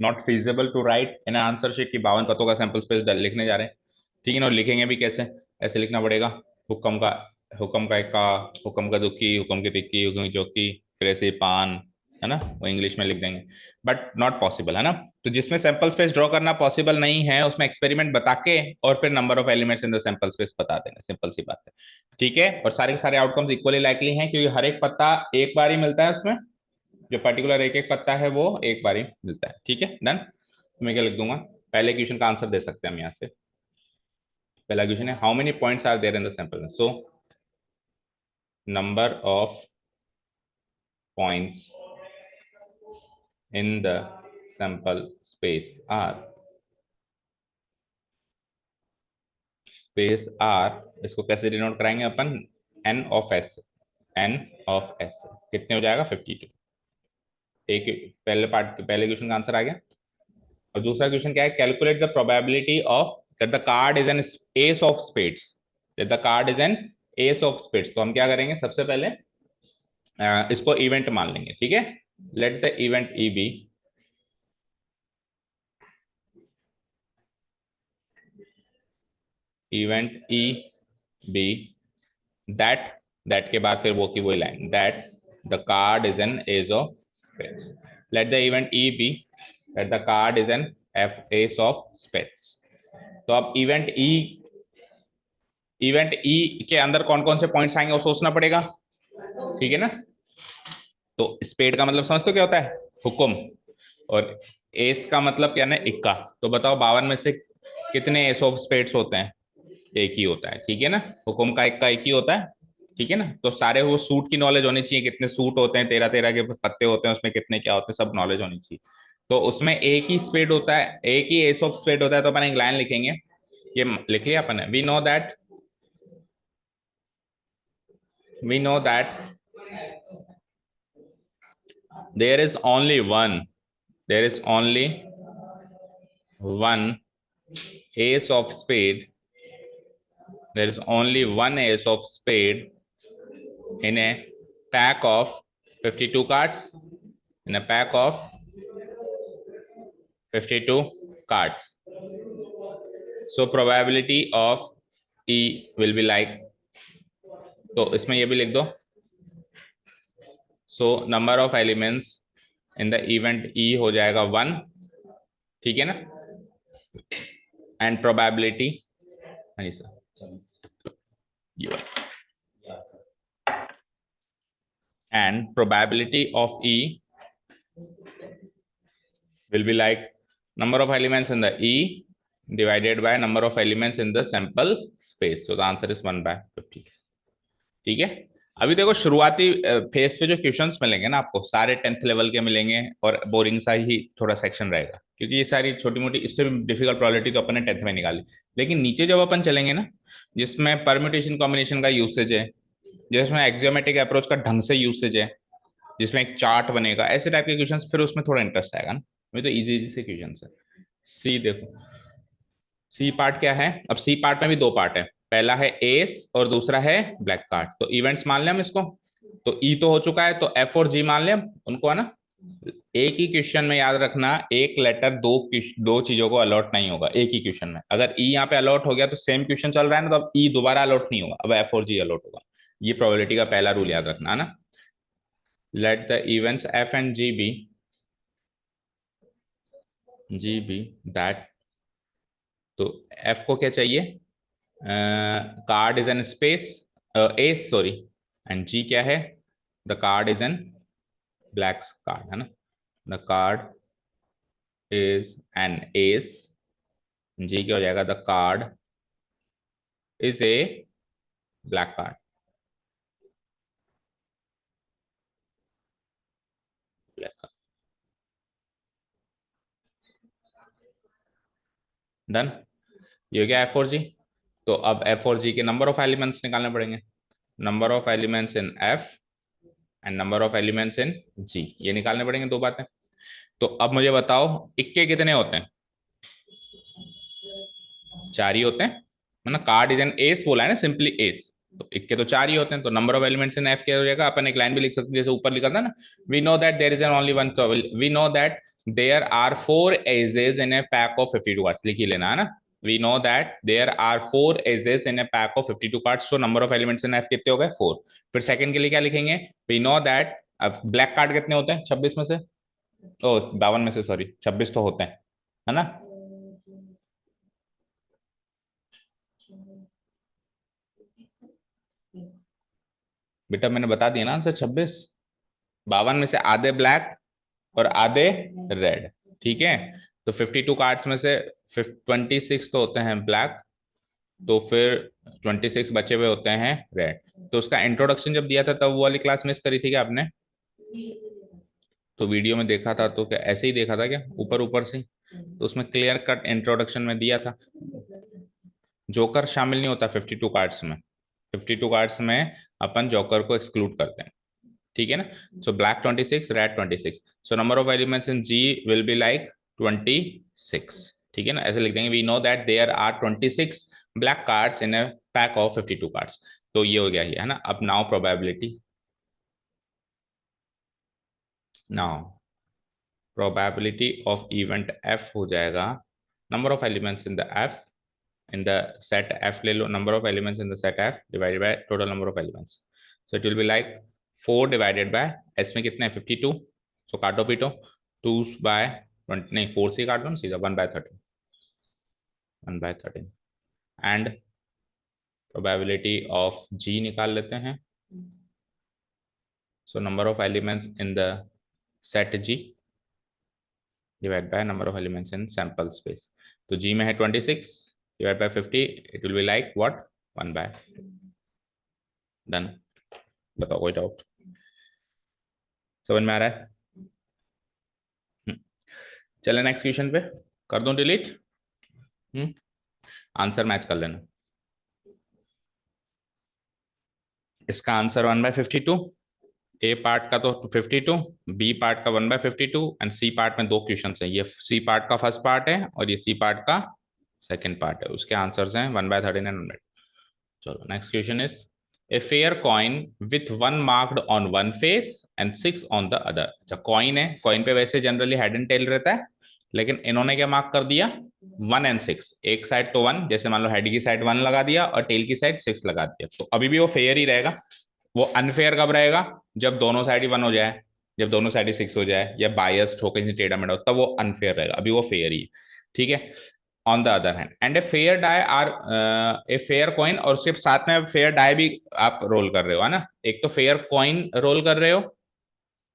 Not feasible to write in answer sheet की 52 पत्तों का सैंपल स्पेस लिखने जा रहे हैं। ठीक है ना, और लिखेंगे भी कैसे? ऐसे लिखना पड़ेगा, हुक्म का, हुक्म का इक्का, हुक्म का दुक्की, हुक्म की तिक्की, हुक्म की चौकी, फिर ऐसे पान, है ना, वो इंग्लिश में लिख देंगे, बट नॉट पॉसिबल, है ना। तो जिसमें सैंपल स्पेस ड्रॉ करना पॉसिबल नहीं है, उसमें एक्सपेरिमेंट बता के और फिर number of elements in the sample space बता देना, सिंपल सी बात है। ठीक है, और सारे के सारे आउटकम्स इक्वली लाइकली हैं, क्योंकि हर एक पत्ता एक बार ही मिलता है उसमें, जो पर्टिकुलर एक एक पत्ता है वो एक बार ही मिलता है। ठीक है, डन। तो मैं क्या लिख दूंगा? पहले क्वेश्चन का आंसर दे सकते हैं हम यहाँ से। पहला क्वेश्चन है, how many points are there in the sample? So number of points in the sample space are, space are, इसको कैसे डिनोट कराएंगे अपन? N of S, n of S कितने हो जाएगा? 52। एक पहले पार्ट, पहले क्वेश्चन का आंसर आ गया। और दूसरा क्वेश्चन क्या है? Calculate the probability of that the card is an ace of spades, that the card is an ace of spades. तो हम क्या करेंगे? सबसे पहले इसको इवेंट मान लेंगे। ठीक है, let the event E be, event E be that that के बाद फिर वो की वही लाइन, that the card is an ace of spades. Let the event E be that the card is an F ace of spades. तो अब इवेंट ई के अंदर कौन कौन से पॉइंट्स आएंगे वो सोचना पड़ेगा, ठीक है ना। तो स्पेड का मतलब समझते हो क्या होता है, हुक्म, और एस का मतलब क्या ना, इक्का। तो बताओ 52 में से कितने एस ऑफ स्पेड्स होते हैं, एक ही होता है, ठीक है ना। हुक्म का इक्का एक ही होता है, ठीक है ना। तो सारे वो सूट की नॉलेज होनी चाहिए, कितने सूट होते हैं, 13 13 के पत्ते होते हैं उसमें, कितने क्या होते हैं, सब नॉलेज होनी चाहिए। तो उसमें एक ही स्पेड होता है, एक ही एस ऑफ स्पेड होता है। तो अपन एक लाइन लिखेंगे, ये लिख लिया अपन, we know that there is only one ace of spade, there is only one ace of spade in a pack of 52 cards, in a pack of 52 cards. So probability of E will be like, तो इसमें ये भी लिख दो, so number of elements in the event E हो जाएगा 1, ठीक है ना, and probability, हाँ जी सर, ये and probability of E will be like number of elements in the E divided by number of elements in the sample space. So the answer is 1/50. ठीक है। अभी देखो शुरुआती फेज पे जो क्वेश्चंस मिलेंगे ना आपको, सारे 10th लेवल के मिलेंगे, और बोरिंग सा ही थोड़ा सेक्शन रहेगा, क्योंकि ये सारी छोटी मोटी, इससे डिफिकल्ट प्रोबेबिलिटी तो अपन ने 10th में निकाली। लेकिन नीचे जब अपन चलेंगे ना, जिसमें परम्यूटेशन कॉम्बिनेशन का यूसेज है, जिसमें एक्सियोमेटिक अप्रोच का ढंग से यूसेज है, जिसमें एक चार्ट बनेगा, ऐसे टाइप के क्वेश्चंस, फिर उसमें थोड़ा इंटरेस्ट आएगा ना। अभी तो इजी इजी से क्वेश्चन है। सी देखो, सी पार्ट क्या है, अब सी पार्ट में भी दो पार्ट है, पहला है एस और दूसरा है ब्लैक कार्ड। तो इवेंट्स मान लें हम इसको, तो ई तो हो चुका है, तो एफ और जी मान लें हम उनको, है ना। एक ही क्वेश्चन में याद रखना, एक लेटर दो चीजों को अलॉट नहीं होगा एक ही क्वेश्चन में। अगर ई यहाँ पे अलॉट हो गया तो सेम क्वेश्चन चल रहा है ना, तो अब ई दोबारा अलॉट नहीं होगा, अब एफ और जी अलॉट होगा। ये प्रोबेबिलिटी का पहला रूल याद रखना है ना। Let the events F and G be that, तो एफ को क्या चाहिए, card is an space, S sorry, and G क्या है, the card is an black card, है ना। The card is an S, G क्या हो जाएगा, the card is a black card, black card, done. ये हो गया एफ और जी। तो अब एफ और जी के नंबर ऑफ एलिमेंट्स निकालने पड़ेंगे, number of elements in F and number of elements in G, ये निकालने पड़ेंगे, दो बातें। तो अब मुझे बताओ इक्के कितने होते हैं, चार ही होते हैं, है ना। कार्ड इज एन एस बोला है ना, सिंपली एस, तो इक्के तो चार ही होते हैं। तो number of elements in F क्या हो जाएगा, अपन एक लाइन भी लिख सकते हैं, जैसे ऊपर लिखा था ना, we know that there is an only one, we know that there are 4 aces in a pack of 52 cards, लिख ही लेना है ना। We know that there are 4 aces in a pack of 52 cards, so number of elements in F कितने हो गए, 4। फिर सेकंड के लिए क्या लिखेंगे, वी नो दैट, अब ब्लैक कार्ड कितने होते हैं 26 में से, ओ 52 में से, सॉरी 26 तो होते हैं, है ना। बेटा मैंने बता दिया ना आंसर 26, 52 में से आधे ब्लैक और आधे रेड, ठीक है। तो 52 कार्ड्स में से 26 तो होते हैं ब्लैक, तो फिर 26 बचे हुए होते हैं रेड। तो उसका इंट्रोडक्शन जब दिया था तब वो वाली क्लास मिस करी थी क्या आपने, तो वीडियो में देखा था तो क्या ऐसे ही देखा था क्या, ऊपर ऊपर से, तो उसमें क्लियर कट इंट्रोडक्शन में दिया था। जोकर शामिल नहीं होता 52 कार्ड्स में, 52 कार्ड्स में अपन जोकर को एक्सक्लूड करते हैं, ठीक है ना। So black 26, red 26, so number of elements in G will be like 26, ठीक है ना। ऐसे लिख देंगे, we know that there are 26 black cards in a pack of 52 cards. तो ये हो गया ये, है ना। अब now probability, now probability of event F हो जाएगा, number of elements in the F, in the set F ले लो, number of elements in the set F divided by total number of elements. So it will be like 4 divided by S में कितने 52, सो काटो पीटो 2 बाय 20 नहीं 4 से काट लो ना सीधा 1/13, 1/13 एंड प्रोबेबिलिटी ऑफ जी निकाल लेते हैं। So number of elements in the set G divide by number of elements in sample space. तो जी में है 26 divide by 50, it will be like what 1/। Done. बताओ कोई डाउट समझ में आ रहा है? चले नेक्स्ट क्वेश्चन पे, कर दूं डिलीट? आंसर मैच कर लेना। इसका आंसर 1/52, ए पार्ट का तो 52, बी पार्ट का 1/52 एंड सी पार्ट में दो क्वेश्चन है, ये सी पार्ट का फर्स्ट पार्ट है और ये सी पार्ट का सेकंड पार्ट है, उसके आंसर्स हैं 1/13 एंड 1/। चलो next question is a fair coin with 1 marked on one face and 6 on the other. अच्छा कॉइन है, कॉइन पे वैसे जनरली हेड एंड टेल रहता है, लेकिन इन्होंने क्या मार्क कर दिया 1 एंड 6, एक साइड तो 1, जैसे मान लो हेड की साइड 1 लगा दिया और टेल की साइड 6 लगा दिया, तो अभी भी वो फेयर ही रहेगा। वो अनफेयर कब रहेगा, जब दोनों साइड ही 1 हो जाए, जब दोनों साइड ही 6 हो जाए, या बायस्ड होकर कहीं टेढ़ा मेढ़ा हो, तब वो अनफेयर रहेगा, अभी वो फेयर ही। ठीक है। On the other hand and a fair die are a fair coin, और उसके साथ में फेयर डाई भी आप रोल कर रहे हो, है ना, एक तो फेयर कॉइन रोल कर रहे हो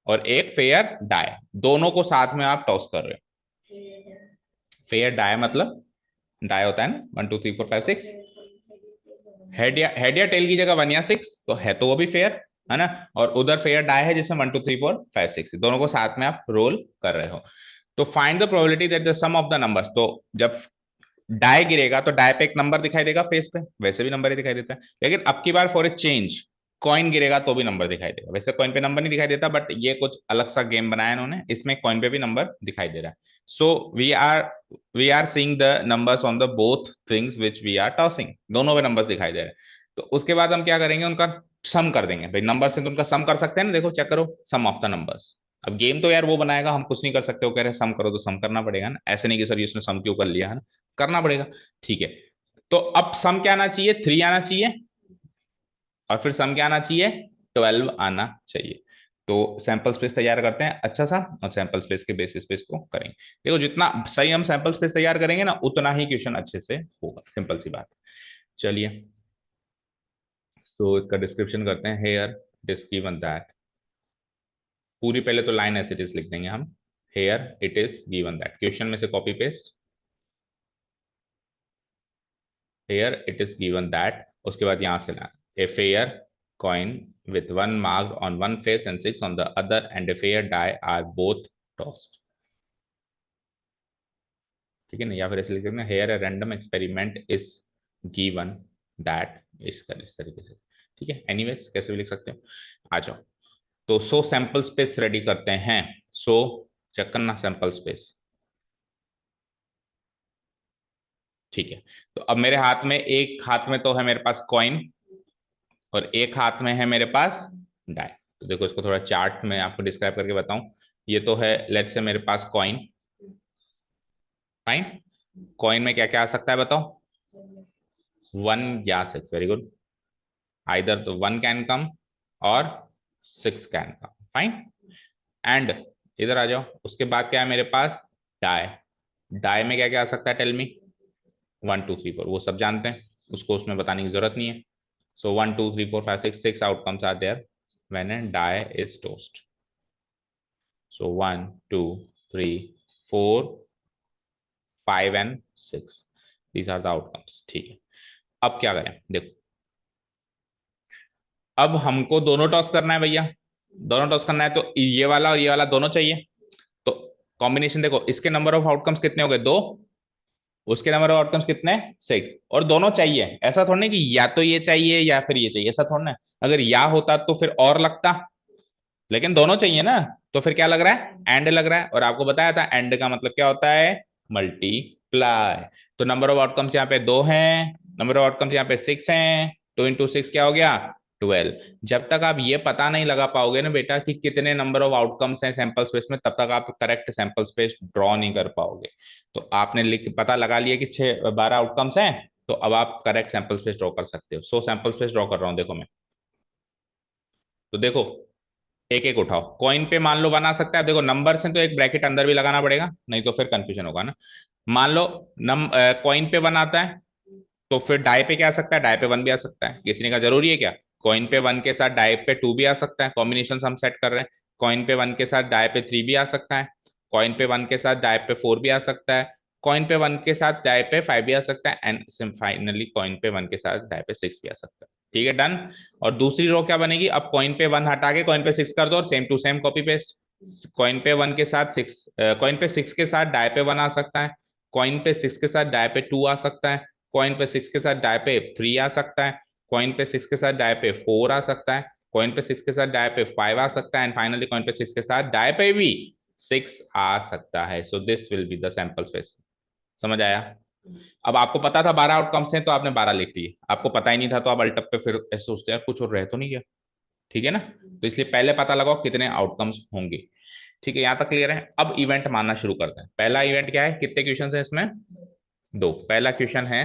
और एक फेयर डाई, दोनों को साथ में आप टॉस कर रहे हो। फेयर डाई मतलब डाई होता है ना 1 2 3 4 5 6, हेड या टेल की जगह 1 या 6, तो है तो वो भी फेयर है ना, और उधर फेयर डाई है जिसमें 1 2 3 4 5 6, दोनों को साथ में आप रोल कर रहे हो। तो find the probability that the sum of the numbers, तो जब डाई गिरेगा तो डाई पे एक नंबर दिखाई देगा फेस पे, वैसे भी नंबर ही दिखाई देता है, लेकिन अब की बार फॉर ए चेंज कॉइन गिरेगा तो भी नंबर दिखाई देगा, वैसे कॉइन पे नंबर नहीं दिखाई देता, बट ये कुछ अलग सा गेम बनाया इन्होंने, इसमें कॉइन पे भी नंबर दिखाई दे रहा है। So we are seeing the numbers on the both things which we are tossing, दोनों पे नंबर्स दिखाई दे रहे हैं। तो उसके बाद हम क्या करेंगे, उनका सम कर देंगे भाई, नंबर से तो उनका सम कर सकते हैं ना, देखो चेक करो सम ऑफ द नंबर्स। अब गेम तो यार वो बनाएगा, हम कुछ नहीं कर सकते, वो कह रहे सम करो तो सम करना पड़ेगा ना, ऐसे नहीं कि सर इसने सम क्यों कर लिया है ना, करना पड़ेगा। ठीक है, तो अब सम क्या आना चाहिए 3 आना चाहिए, और फिर सम क्या आना चाहिए 12 आना चाहिए। तो सैंपल स्पेस तैयार करते हैं अच्छा सा, और सैंपल स्पेस के बेसिस पे इसको करेंगे। देखो जितना सही हम सैंपल स्पेस तैयार करेंगे ना, उतना ही क्वेश्चन अच्छे से होगा, सिंपल सी बात। चलिए सो इसका डिस्क्रिप्शन करते हैं। Here it is given that, पूरी पहले तो लाइन एज इट इज लिख देंगे हम, here it is given that, question में से copy paste, here it is given that, उसके बाद यहां से लाना a fair coin with 1 marked on one face and 6 on the other and a fair die are both tossed। ठीक है ना, या फिर ऐसे लिख सकते हैं here a random experiment is given that, इस तरीके से। ठीक है, एनीवेज कैसे भी लिख सकते हो, आ जाओ। तो सो सैंपल स्पेस रेडी करते हैं। सो चेक करना सैंपल स्पेस। ठीक है, तो अब मेरे हाथ में, एक हाथ में तो है मेरे पास कॉइन और एक हाथ में है मेरे पास डाई। तो देखो इसको थोड़ा चार्ट में आपको डिस्क्राइब करके बताऊं, ये तो है लेट्स से मेरे पास कॉइन, फाइन, कॉइन में क्या क्या आ सकता है बताओ, 1 या 6, वेरी गुड, आइदर तो 1 कैन कम और 6 कैन कम, फाइन। एंड इधर आ जाओ, उसके बाद क्या है मेरे पास डाई, डाई में क्या क्या आ सकता है टेल मी, 1 2 3 4, वो सब जानते हैं, उसको उसमें बताने की जरूरत नहीं है। So 1 2 3 4 5 6, 6 outcomes are there when a die is tossed. So 1 2 3 4 5 and 6, these are the outcomes. ठीक है, अब क्या करें देखो, अब हमको दोनों टॉस करना है भैया, दोनों टॉस करना है, तो ये वाला और ये वाला दोनों चाहिए। तो कॉम्बिनेशन देखो, इसके नंबर ऑफ आउटकम्स कितने हो गए 2, उसके नंबर ऑफ आउटकम्स कितने 6, और दोनों चाहिए, ऐसा थोड़ा नहीं कि या तो ये चाहिए या फिर ये चाहिए, ऐसा थोड़ा ना, अगर या होता तो फिर और लगता, लेकिन दोनों चाहिए ना, तो फिर क्या लग रहा है एंड लग रहा है, और आपको बताया था एंड का मतलब क्या होता है मल्टीप्लाई। तो नंबर ऑफ आउटकम्स यहाँ पे 2 हैं, नंबर ऑफ आउटकम्स यहाँ पे 6 हैं, 2 इंटू 6 क्या हो गया 12। जब तक आप ये पता नहीं लगा पाओगे ना बेटा कि कितने नंबर ऑफ आउटकम्स हैं सैंपल स्पेस में, तब तक आप करेक्ट सैंपल स्पेस ड्रॉ नहीं कर पाओगे। तो आपने लिख पता लगा लिया कि 12 आउटकम्स हैं, तो अब आप करेक्ट सैंपल स्पेस ड्रॉ कर सकते हो। सो सैंपल स्पेस ड्रॉ कर रहा हूँ देखो मैं, तो देखो एक एक उठाओ, कॉइन पे मान लो 1 आ सकता है। देखो नंबर से तो एक ब्रैकेट अंदर भी लगाना पड़ेगा, नहीं तो फिर कंफ्यूजन होगा ना। मान लो कॉइन पे 1 आता है, तो फिर डाई पे क्या आ सकता है, डाई पे 1 भी आ सकता है। किसी ने कहा जरूरी है क्या, कॉइन पे 1 के साथ डाई पे 2 भी आ सकता है, कॉम्बिनेशन हम सेट कर रहे हैं। कॉइन पे 1 के साथ डाई पे 3 भी आ सकता है, कॉइन पे 1 के साथ डाई पे 4 भी आ सकता है, कॉइन पे 1 के साथ डाई पे 5 भी आ सकता है, एंड फाइनली कॉइन पे 1 के साथ डाई पे 6 भी आ सकता है। ठीक है, डन। और दूसरी रो क्या बनेगी, अब कॉइन पे 1 हटा के कॉइन पे 6 कर दो और same to same copy paste. Coin पे 1 के साथ 6, कॉइन पे 6 के साथ डाई पे 1 आ सकता है, कॉइन पे 6 के साथ डाई पे 2 आ सकता है, कॉइन पे 6 के साथ डाई पे 3 आ सकता है, कॉइन पे 6 के साथ डाई पे 4 आ सकता है, कॉइन पे 6 के साथ डाई पे 5 आ सकता है, एंड फाइनली कॉइन पे 6 के साथ डाई पे भी 6 आ सकता है। So this will be the sample space. समझ आया? अब आपको पता था 12 आउटकम्स हैं तो आपने 12 लिख लिए, आपको पता ही नहीं था तो आप अल्टप पे फिर ऐसे सोचते यार कुछ और रह तो नहीं गया। ठीक है ना, तो इसलिए पहले पता लगाओ कितने आउटकम्स होंगे। ठीक है, यहां तक क्लियर है। अब इवेंट मानना शुरू करते हैं। पहला इवेंट क्या है, कितने क्वेश्चन है इसमें, 2। पहला क्वेश्चन है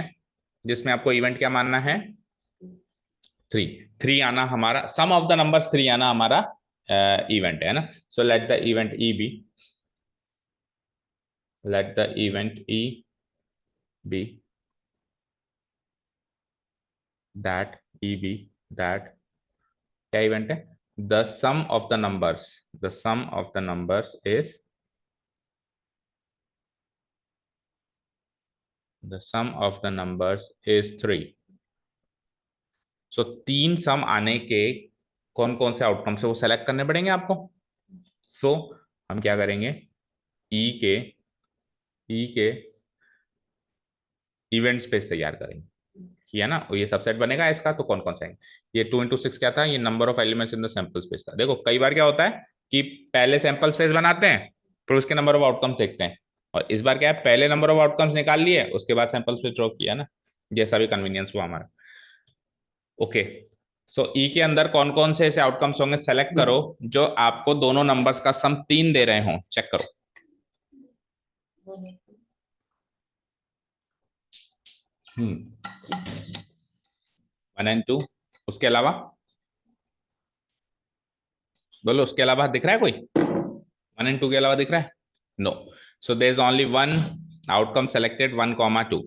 जिसमें आपको इवेंट क्या मानना है, 3। 3 आना हमारा, सम ऑफ द नंबर्स 3 आना हमारा इवेंट है ना। So let the event E be, let the event E be that, E be that, क्या इवेंट है, the sum of the numbers, the sum of the numbers is, the sum of the numbers is 3। So 3 sum आने के कौन कौन से आउटकम्स है वो सेलेक्ट करने पड़ेंगे आपको। सो हम क्या करेंगे, ई के, ई के इवेंट स्पेस तैयार करेंगे, किया ना। और ये सबसेट बनेगा इसका, तो कौन कौन सा है, ये 2 into 6 क्या था, ये number of elements in the sample space था। देखो कई बार क्या होता है कि पहले सैंपल स्पेस बनाते हैं फिर उसके नंबर ऑफ आउटकम्स देखते हैं, और इस बार क्या है, पहले नंबर ऑफ आउटकम्स निकाल लिए उसके बाद सैंपल स्पेस ड्रॉ किया ना, जैसा भी कन्वीनियंस हुआ हमारा। ओके, सो ई के अंदर कौन कौन से ऐसे आउटकम्स होंगे सेलेक्ट करो जो आपको दोनों नंबर्स का सम 3 दे रहे हो, चेक करो। 1 and 2, उसके अलावा बोलो, उसके अलावा दिख रहा है कोई, 1 and 2 के अलावा दिख रहा है, no. So there is only one outcome selected, 1, 2।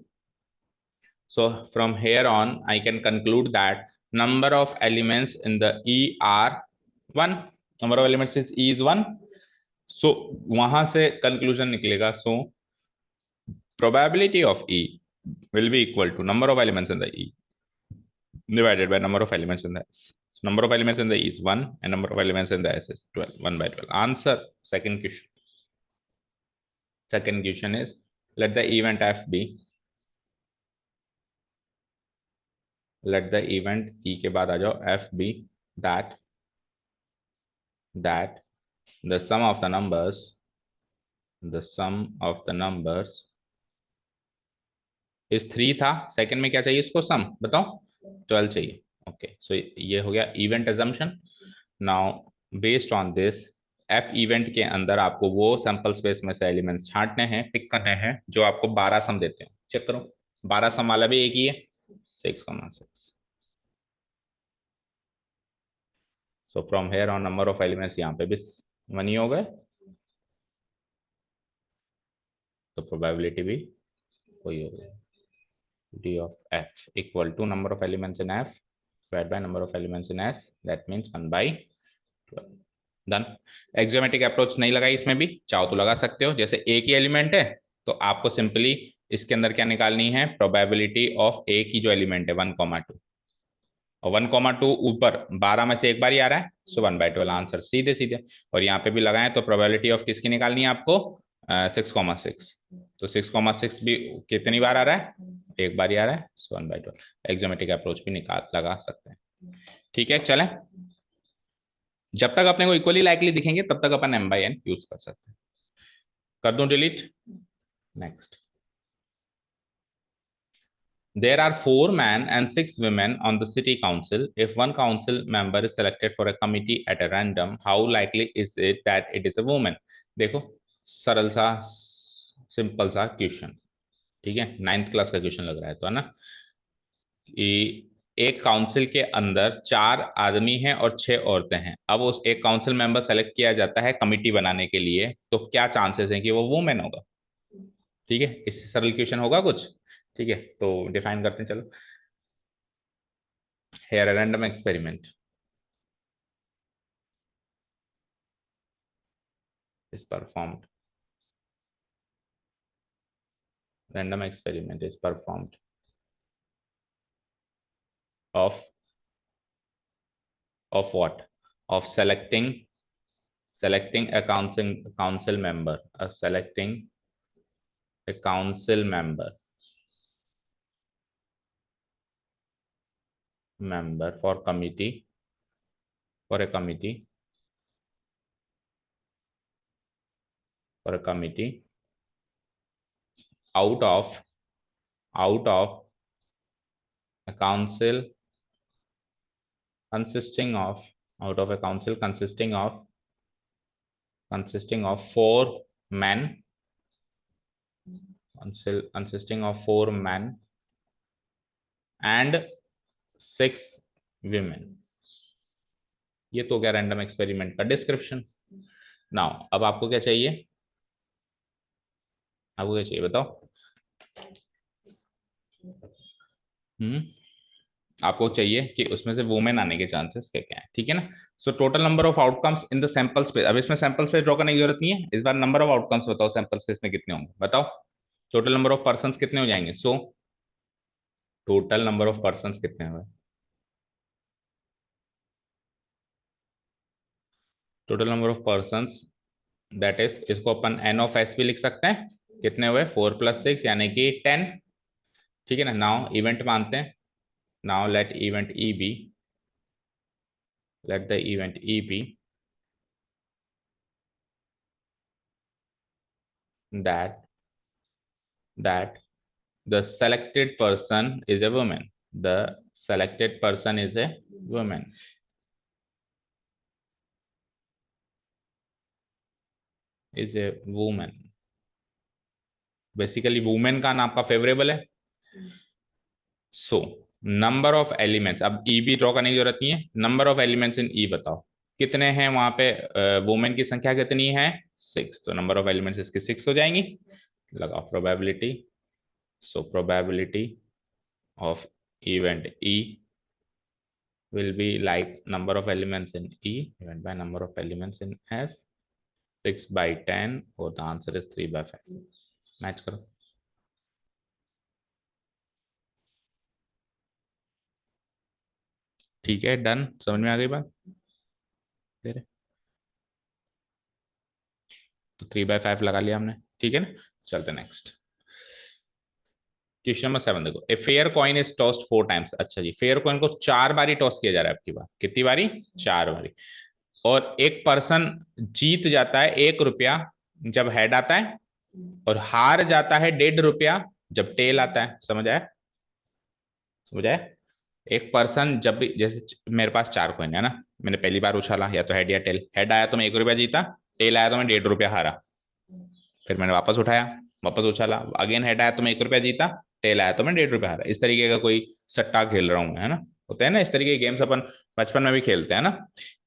so from here on I can conclude that number of elements in the E are 1, number of elements is E is 1। so वहां से conclusion निकलेगा, so probability of E will be equal to number of elements in the E divided by number of elements in the S. So number of elements in the E is 1 and number of elements in the S is 12, 1/12 answer। second question, second question is, let the event F be, let the event E के बाद आ जाओ F be that, that the sum of the numbers, the sum of the numbers इस 3 था, सेकंड में क्या चाहिए इसको, सम बताओ, 12 चाहिए। ओके, सो ये हो गया event assumption. Now based on this F event के अंदर आपको वो सैंपल स्पेस में से एलिमेंट्स छांटने हैं, पिक करने हैं जो आपको 12 सम देते हैं। चेक करो, 12 सम वाला भी एक ही है, 6,6। So from here on number of elements यहाँ पे भी 1 ही हो गए, तो प्रोबेबिलिटी भी वही हो गई, d of f equal to number of elements in f divided by number of elements in s, that means 1/12। Done. Axiomatic approach नहीं लगाई इसमें भी, चाहो तो लगा सकते हो। जैसे एक ही एलिमेंट है तो आपको सिंपली इसके अंदर क्या निकालनी है, प्रोबेबिलिटी ऑफ ए की जो एलिमेंट है 1,2, और 1,2 ऊपर 12 में से एक बार ही आ रहा है, सो 1/12 आंसर सीधे सीधे। और यहाँ पे भी लगाएं तो प्रोबेबिलिटी ऑफ किसकी निकालनी है आपको, 6,6। तो 6,6 भी कितनी बार आ रहा है, एक बार ही आ रहा है, सो 1/12। एक्सोमेटिक अप्रोच भी निकाल लगा सकते हैं। ठीक है, चलें, जब तक अपने को इक्वली लाइकली दिखेंगे तब तक अपन m/n यूज कर सकते हैं। कर दूं delete, next. There are 4 men and 6 women on the city council. If one council member is selected for a committee at a random, how likely is it that it is a woman? देखो सरल सा सिंपल सा क्वेश्चन, ठीक है, 9th क्लास का क्वेश्चन लग रहा है तो, है ना। एक काउंसिल के अंदर 4 आदमी हैं और 6 औरतें हैं। अब उस एक काउंसिल मेंबर सेलेक्ट किया जाता है कमिटी बनाने के लिए, तो क्या चांसेस हैं कि वो वुमेन होगा? ठीक है, इससे सरल क्वेश्चन होगा कुछ? ठीक है, तो डिफाइन करते हैं, चलो। Here a random experiment is performed. Random experiment is performed of what? Of selecting a council member, selecting a council member for a committee out of a council consisting of out of a council consisting of 4 men, consisting of 4 men and 6 women। ये तो क्या रैंडम एक्सपेरिमेंट का डिस्क्रिप्शन। नाउ अब आपको क्या चाहिए? आपको क्या चाहिए बताओ? आपको चाहिए कि उसमें से वुमेन आने के चांसेस क्या क्या है, ठीक है ना। So total number of outcomes in the sample space. अब इसमें सैंपल स्पेस ड्रॉ करने की जरूरत नहीं है, इस बार नंबर ऑफ आउटकम्स बताओ सैंपल स्पेस में कितने होंगे, बताओ। टोटल नंबर ऑफ पर्संस कितने हो जाएंगे? So total number of persons कितने हुए? Total number of persons, that is, इसको अपन एन ऑफ एस भी लिख सकते हैं। कितने हुए? 4 + 6 यानी कि 10। ठीक है ना। नाउ इवेंट मानते हैं। Now let event E be, let the event E be that the selected person is a woman. The selected person is a woman. Is a woman. Basically women का नाम आपका फेवरेबल है। सो नंबर ऑफ एलिमेंट्स, अब ई भी ड्रॉ करने की जरूरत नहीं है। नंबर ऑफ एलिमेंट्स इन ई बताओ कितने हैं वहां पे? वुमेन की संख्या कितनी है? 6। तो नंबर ऑफ एलिमेंट्स इसकी 6 हो जाएंगी। लगाओ probability. So probability of event E will be like number of elements in E divided by number of elements in S, 6/10, or the answer is 3/5। Match करो। ठीक है, डन। समझ में आ गई बात? तो 3/5 लगा लिया हमने, ठीक है ना। चलते नेक्स्ट क्वेश्चन नंबर 7 देखो। ए fair coin is tossed 4 times. अच्छा जी, फेयर कॉइन को 4 बारी टॉस किया जा रहा है आपकी बात। कितनी बारी? 4 बारी। और एक पर्सन जीत जाता है 1 रुपया जब हेड आता है, और हार जाता है 1.5 रुपया जब टेल आता है। समझ आया? समझ आया? एक पर्सन जब भी, जैसे मेरे पास 4 कॉइन है ना, मैंने पहली बार उछाला या तो हेड या टेल। हेड आया तो मैं 1 रुपया जीता, टेल आया तो मैं 1.5 रुपया हारा। फिर मैंने वापस उठाया, वापस उछाला, अगेन हेड आया तो मैं 1 रुपया जीता, टेल आया तो मैं 1.5 रुपया हारा। इस तरीके का कोई सट्टा खेल रहा हूँ मैं, है ना। होता है ना इस तरीके के गेम्स, अपन बचपन में भी खेलते हैं ना।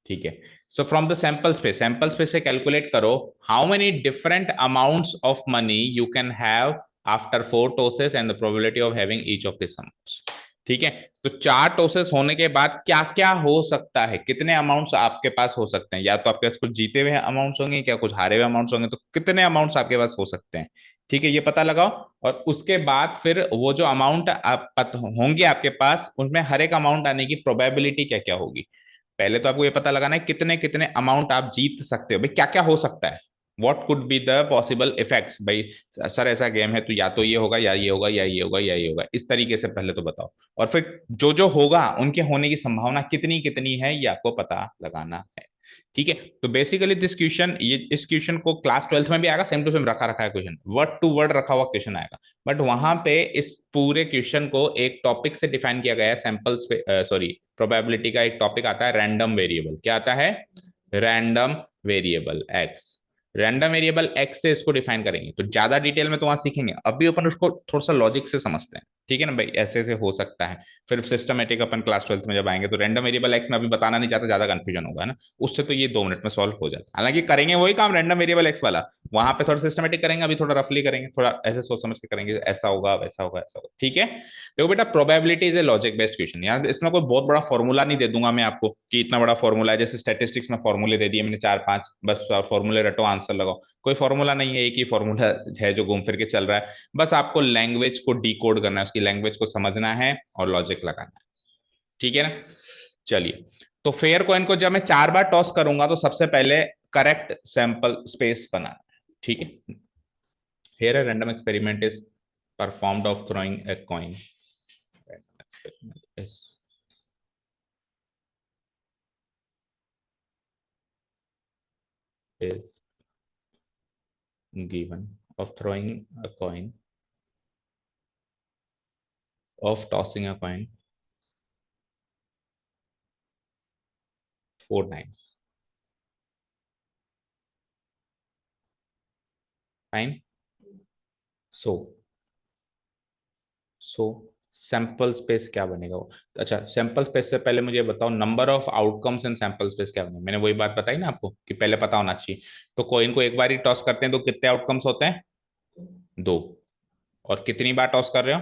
ठीक है। So from the sample space से कैलकुलेट करो how many different amounts of money you can have after 4 tosses and the probability of having each of this amounts. ठीक है। तो 4 टॉसेस होने के बाद क्या क्या हो सकता है, कितने अमाउंट्स आपके पास हो सकते हैं? या तो आपके पास कुछ जीते हुए अमाउंट्स होंगे, क्या कुछ हारे हुए अमाउंट्स होंगे, तो कितने अमाउंट्स आपके पास हो सकते हैं। ठीक है, ये पता लगाओ। और उसके बाद फिर वो जो अमाउंट आप होंगे आपके पास, उनमें हर एक अमाउंट आने की प्रोबेबिलिटी क्या क्या होगी। पहले तो आपको ये पता लगाना है कितने कितने अमाउंट आप जीत सकते हो। भाई क्या क्या हो सकता है, what could be the possible effects. भाई सर ऐसा गेम है तो या तो ये होगा या ये होगा या ये होगा या ये होगा, इस तरीके से पहले तो बताओ। और फिर जो जो होगा उनके होने की संभावना कितनी कितनी है, ये आपको पता लगाना है। ठीक है। तो बेसिकली दिस क्वेश्चन, ये इस क्वेश्चन को क्लास 12th में भी आएगा, सेम टू सेम रखा रखा है क्वेश्चन, वर्ड टू वर्ड रखा हुआ क्वेश्चन आएगा। बट वहां पे इस पूरे क्वेश्चन को एक टॉपिक से डिफाइन किया गया है। सैंपल्स सॉरी, प्रोबेबिलिटी का एक टॉपिक आता है रैंडम वेरिएबल। क्या आता है? Random variable x. Random variable x से इसको डिफाइन करेंगे, तो ज्यादा डिटेल में तो वहां सीखेंगे, अभी अपन उसको थोड़ा सा लॉजिक से समझते हैं। ठीक है ना भाई, ऐसे ऐसे हो सकता है। फिर सिस्टमेटिक अपन क्लास 12th में जब आएंगे तो रैंडम वेरिएबल एक्स में अभी बताना नहीं चाहता, ज्यादा कंफ्यूजन होगा ना उससे, तो ये 2 मिनट में सॉल्व हो जाता है। हालांकि करेंगे वही काम रैंडम वेरिएबल एक्स वाला, वहां पे थोड़ा सिस्टमेटिक करेंगे, अभी थोड़ा रफली करेंगे, थोड़ा ऐसे सोच समझ के करेंगे, ऐसा होगा वैसा होगा ऐसा होगा, ठीक है। देखो बेटा, probability is a logic based question, यार इसमें कोई बहुत बड़ा फॉर्मूला नहीं दे दूंगा मैं आपको कि इतना बड़ा फॉर्मूला है, जैसे स्टैटिस्टिक्स में फॉर्मूले दे दिए मैंने 4-5, बस फॉर्मूले रटो आंसर लगाओ। कोई फॉर्मूला नहीं है, एक ही फॉर्मूला है जो घूम फिर के चल रहा है। बस आपको लैंग्वेज को डिकोड करना है, उसकी लैंग्वेज को समझना है और लॉजिक लगाना है, ठीक है ना। चलिए, तो फेयर कॉइन को जब मैं 4 बार टॉस करूंगा तो सबसे पहले करेक्ट सैंपल स्पेस बनाना है, ठीक है। Here a random experiment is performed of throwing a coin. Random experiment is given of throwing a coin, of tossing a coin 4 times. Fine. So, so sample space क्या बनेगा वो। अच्छा, सैंपल स्पेस से पहले मुझे बताओ number of outcomes in sample space क्या बनेगा। मैंने वही बात बताई ना आपको कि पहले पता होना चाहिए। तो कोइन को एक बार ही टॉस करते हैं तो कितने आउटकम्स होते हैं, 2। और कितनी बार टॉस कर रहे हो,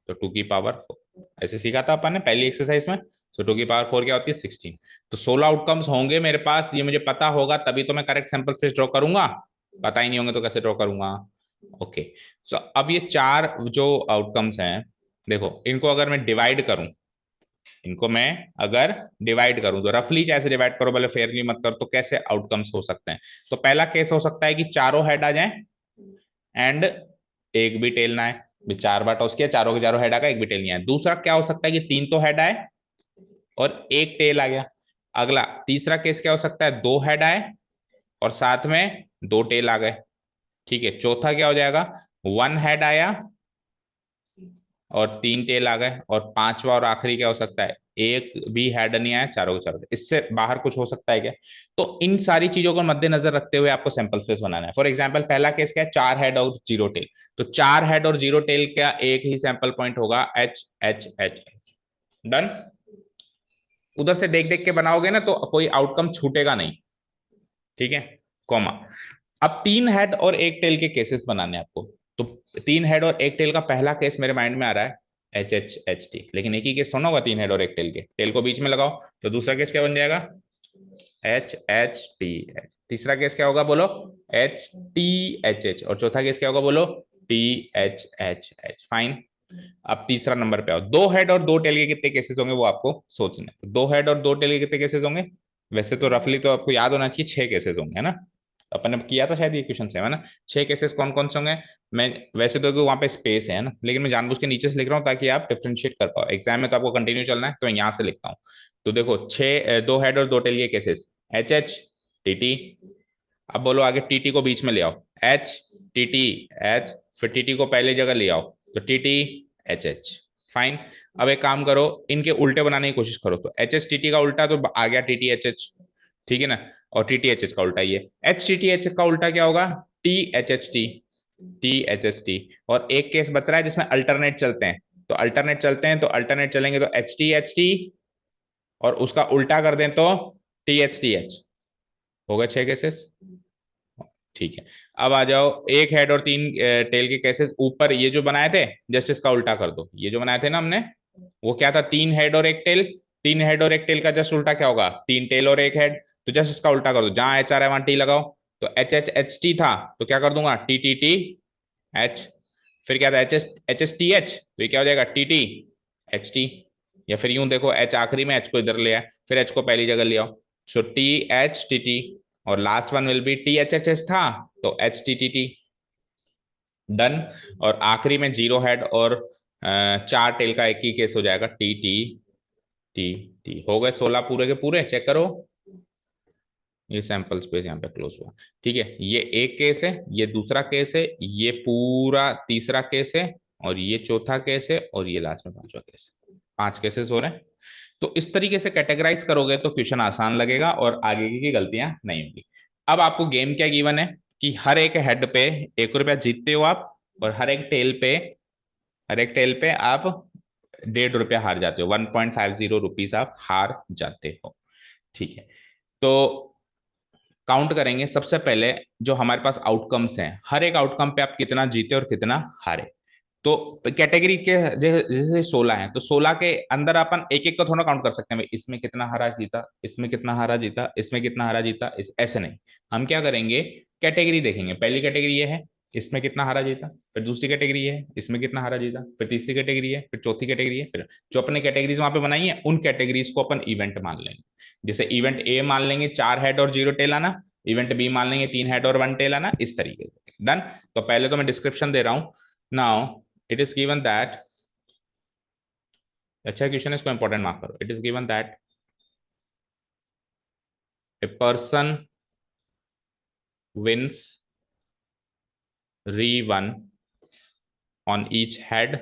तो 2 की पावर 4। ऐसे सीखा था अपन ने पहली एक्सरसाइज में। तो 2 की पावर 4 क्या होती है, 16। तो 16 आउटकम्स होंगे मेरे पास, ये मुझे पता होगा तभी तो मैं करेक्ट सैंपल स्पेस ड्रॉ करूंगा। पता ही नहीं होंगे तो कैसे ड्रॉ करूंगा। ओके, सो अब ये 4 जो आउटकम्स हैं, देखो इनको अगर मैं डिवाइड करूं, इनको मैं अगर डिवाइड करूं तो रफली कैसे डिवाइड करो, भले फेयरली मत करो, तो कैसे आउटकम्स हो सकते हैं। तो पहला केस हो सकता है कि चारों हेड आ जाएं एंड एक भी टेल ना आए। 4 बार टॉस किया, चारों के चारों हेड आ गए, एक भी टेल नहीं आया। दूसरा क्या हो सकता है कि 3 तो हेड आए और एक टेल आ गया। अगला तीसरा केस क्या हो सकता है, 2 हेड आए और साथ में 2 टेल आ गए, ठीक है। चौथा क्या हो जाएगा, 1 हेड आया और 3 टेल आ गए। और पांचवा और आखिरी क्या हो सकता है, एक भी हेड नहीं आया, चारों के चारों। इससे बाहर कुछ हो सकता है क्या। तो इन सारी चीजों को मद्देनजर रखते हुए आपको सैंपल स्पेस बनाना है। फॉर एग्जाम्पल पहला केस क्या है, 4 हेड और 0 टेल। तो 4 हेड और 0 टेल का एक ही सैंपल पॉइंट होगा, एच एच एच। डन। उधर से देख देख के बनाओगे ना तो कोई आउटकम छूटेगा नहीं, ठीक है। कॉमा। अब 3 हेड और एक टेल के केसेस बनाने हैं आपको। तो 3 हेड और एक टेल का पहला केस मेरे माइंड में आ रहा है एच एच एच टी, लेकिन एक ही केस थोड़ा होगा 3 हेड और एक टेल के, टेल को बीच में लगाओ। तो दूसरा केस क्या बन जाएगा, एच एच टी एच। तीसरा केस क्या होगा बोलो, एच टी एच एच। और चौथा केस क्या होगा बोलो, T H H H. Fine. अब तीसरा नंबर पे आओ, 2 हेड और 2 टेल के कितने केसेस होंगे वो आपको सोचना है। 2 हेड और 2 टेल के कितने केसेस होंगे, वैसे तो रफली तो आपको याद होना चाहिए 6 केसेस होंगे, है ना। अपन ने किया था शायद ये क्वेश्चन से, है ना। 6 केसेस कौन कौन से होंगे। मैं वैसे तो वहां पे स्पेस है ना, लेकिन मैं जानबूझ के नीचे से लिख रहा हूँ ताकि आप डिफ्रेंशिएट कर पाओ। एग्जाम में तो आपको कंटिन्यू चलना है, तो यहाँ से लिखता हूँ। तो देखो 2 हेड और 2 टेल के cases, H H T T. अब बोलो आगे टी को बीच में ले आओ, एच टी एच। फिर टी को पहले जगह ले आओ, तो टी एच एच। फाइन। अब एक काम करो, इनके उल्टे बनाने की कोशिश करो। तो एच एच टी का उल्टा तो आ गया टी एच एच, ठीक है ना। और टी एच एच का उल्टा ये एच टी एच का उल्टा क्या होगा, टी एच एच टी। और एक केस बच रहा है जिसमें अल्टरनेट चलते हैं। तो अल्टरनेट चलते हैं, तो अल्टरनेट चलेंगे तो एच टी और उसका उल्टा कर दें तो टी एच। हो गए 6 केसेस, ठीक है। अब आ जाओ एक हेड और 3 टेल के केसेस ऊपर, ये जो बनाए थे जस्ट इसका उल्टा कर दो। ये जो बनाए थे ना हमने, वो क्या था, 3 हेड और एक टेल। 3 हेड और एक टेल का जस्ट उल्टा क्या होगा, 3 टेल और एक हेड। तो जस्ट इसका उल्टा कर दो, जहां एच आ रहा है वहां टी लगाओ। तो एच एच एच टी था, तो क्या कर दूंगा, टी एच। फिर क्या था, एच एच टी एच, तो ये क्या हो जाएगा, टी एच टी। या फिर यूं देखो, एच आखिरी में, एच को इधर ले आए, फिर एच को पहली जगह ले आओ। So T H T T. और last one will be T H H H था, तो H T T T. Done. और आखिरी में 0 हेड और 4 टेल का एक ही केस हो जाएगा, टी टी टी टी। हो गए 16 पूरे के पूरे, चेक करो। ये सैंपल स्पेस यहाँ पे क्लोज हुआ, ठीक है। ये एक केस है, ये दूसरा केस है, ये पूरा तीसरा केस है, और ये चौथा केस है, और ये लास्ट में 5वां केस है। 5 केसेस हो रहे हैं। तो इस तरीके से कैटेगराइज करोगे तो क्वेश्चन आसान लगेगा और आगे की गलतियां नहीं होंगी। अब आपको गेम क्या गिवन है कि हर एक हेड पे 1 रुपया जीतते हो आप, और हर एक टेल पे हर एक टेल पे आप 1.5 रुपया हार जाते हो, 1.50 रुपीज आप हार जाते हो। ठीक है, तो काउंट करेंगे सबसे पहले जो हमारे पास आउटकम्स हैं, हर एक आउटकम पे आप कितना जीते और कितना हारे। तो कैटेगरी के जैसे 16 है, तो 16 के अंदर अपन एक एक को थोड़ा काउंट कर सकते हैं, भाई इसमें कितना हारा जीता, इसमें कितना हारा जीता, इसमें कितना हारा जीता, ऐसे नहीं। हम क्या करेंगे, कैटेगरी देखेंगे। पहली कैटेगरी ये है, इसमें कितना हारा जीता। फिर दूसरी कैटेगरी ये है, इसमें कितना हारा जीता। फिर तीसरी कैटेगरी है, फिर चौथी कैटेगरी है। फिर जो अपने कैटेगरीज वहां पे बनाई है, उन कैटेगरीज को अपन इवेंट मान लेंगे। जैसे इवेंट ए मान लेंगे 4 हेड और 0 टेल आना, इवेंट बी मान लेंगे 3 हेड और 1 टेल आना, इस तरीके से। डन। तो पहले तो मैं डिस्क्रिप्शन दे रहा हूं। Now it is given that, अच्छा क्वेश्चन है, इसको इंपॉर्टेंट मार्क करो। It is given that a person wins re1 on each head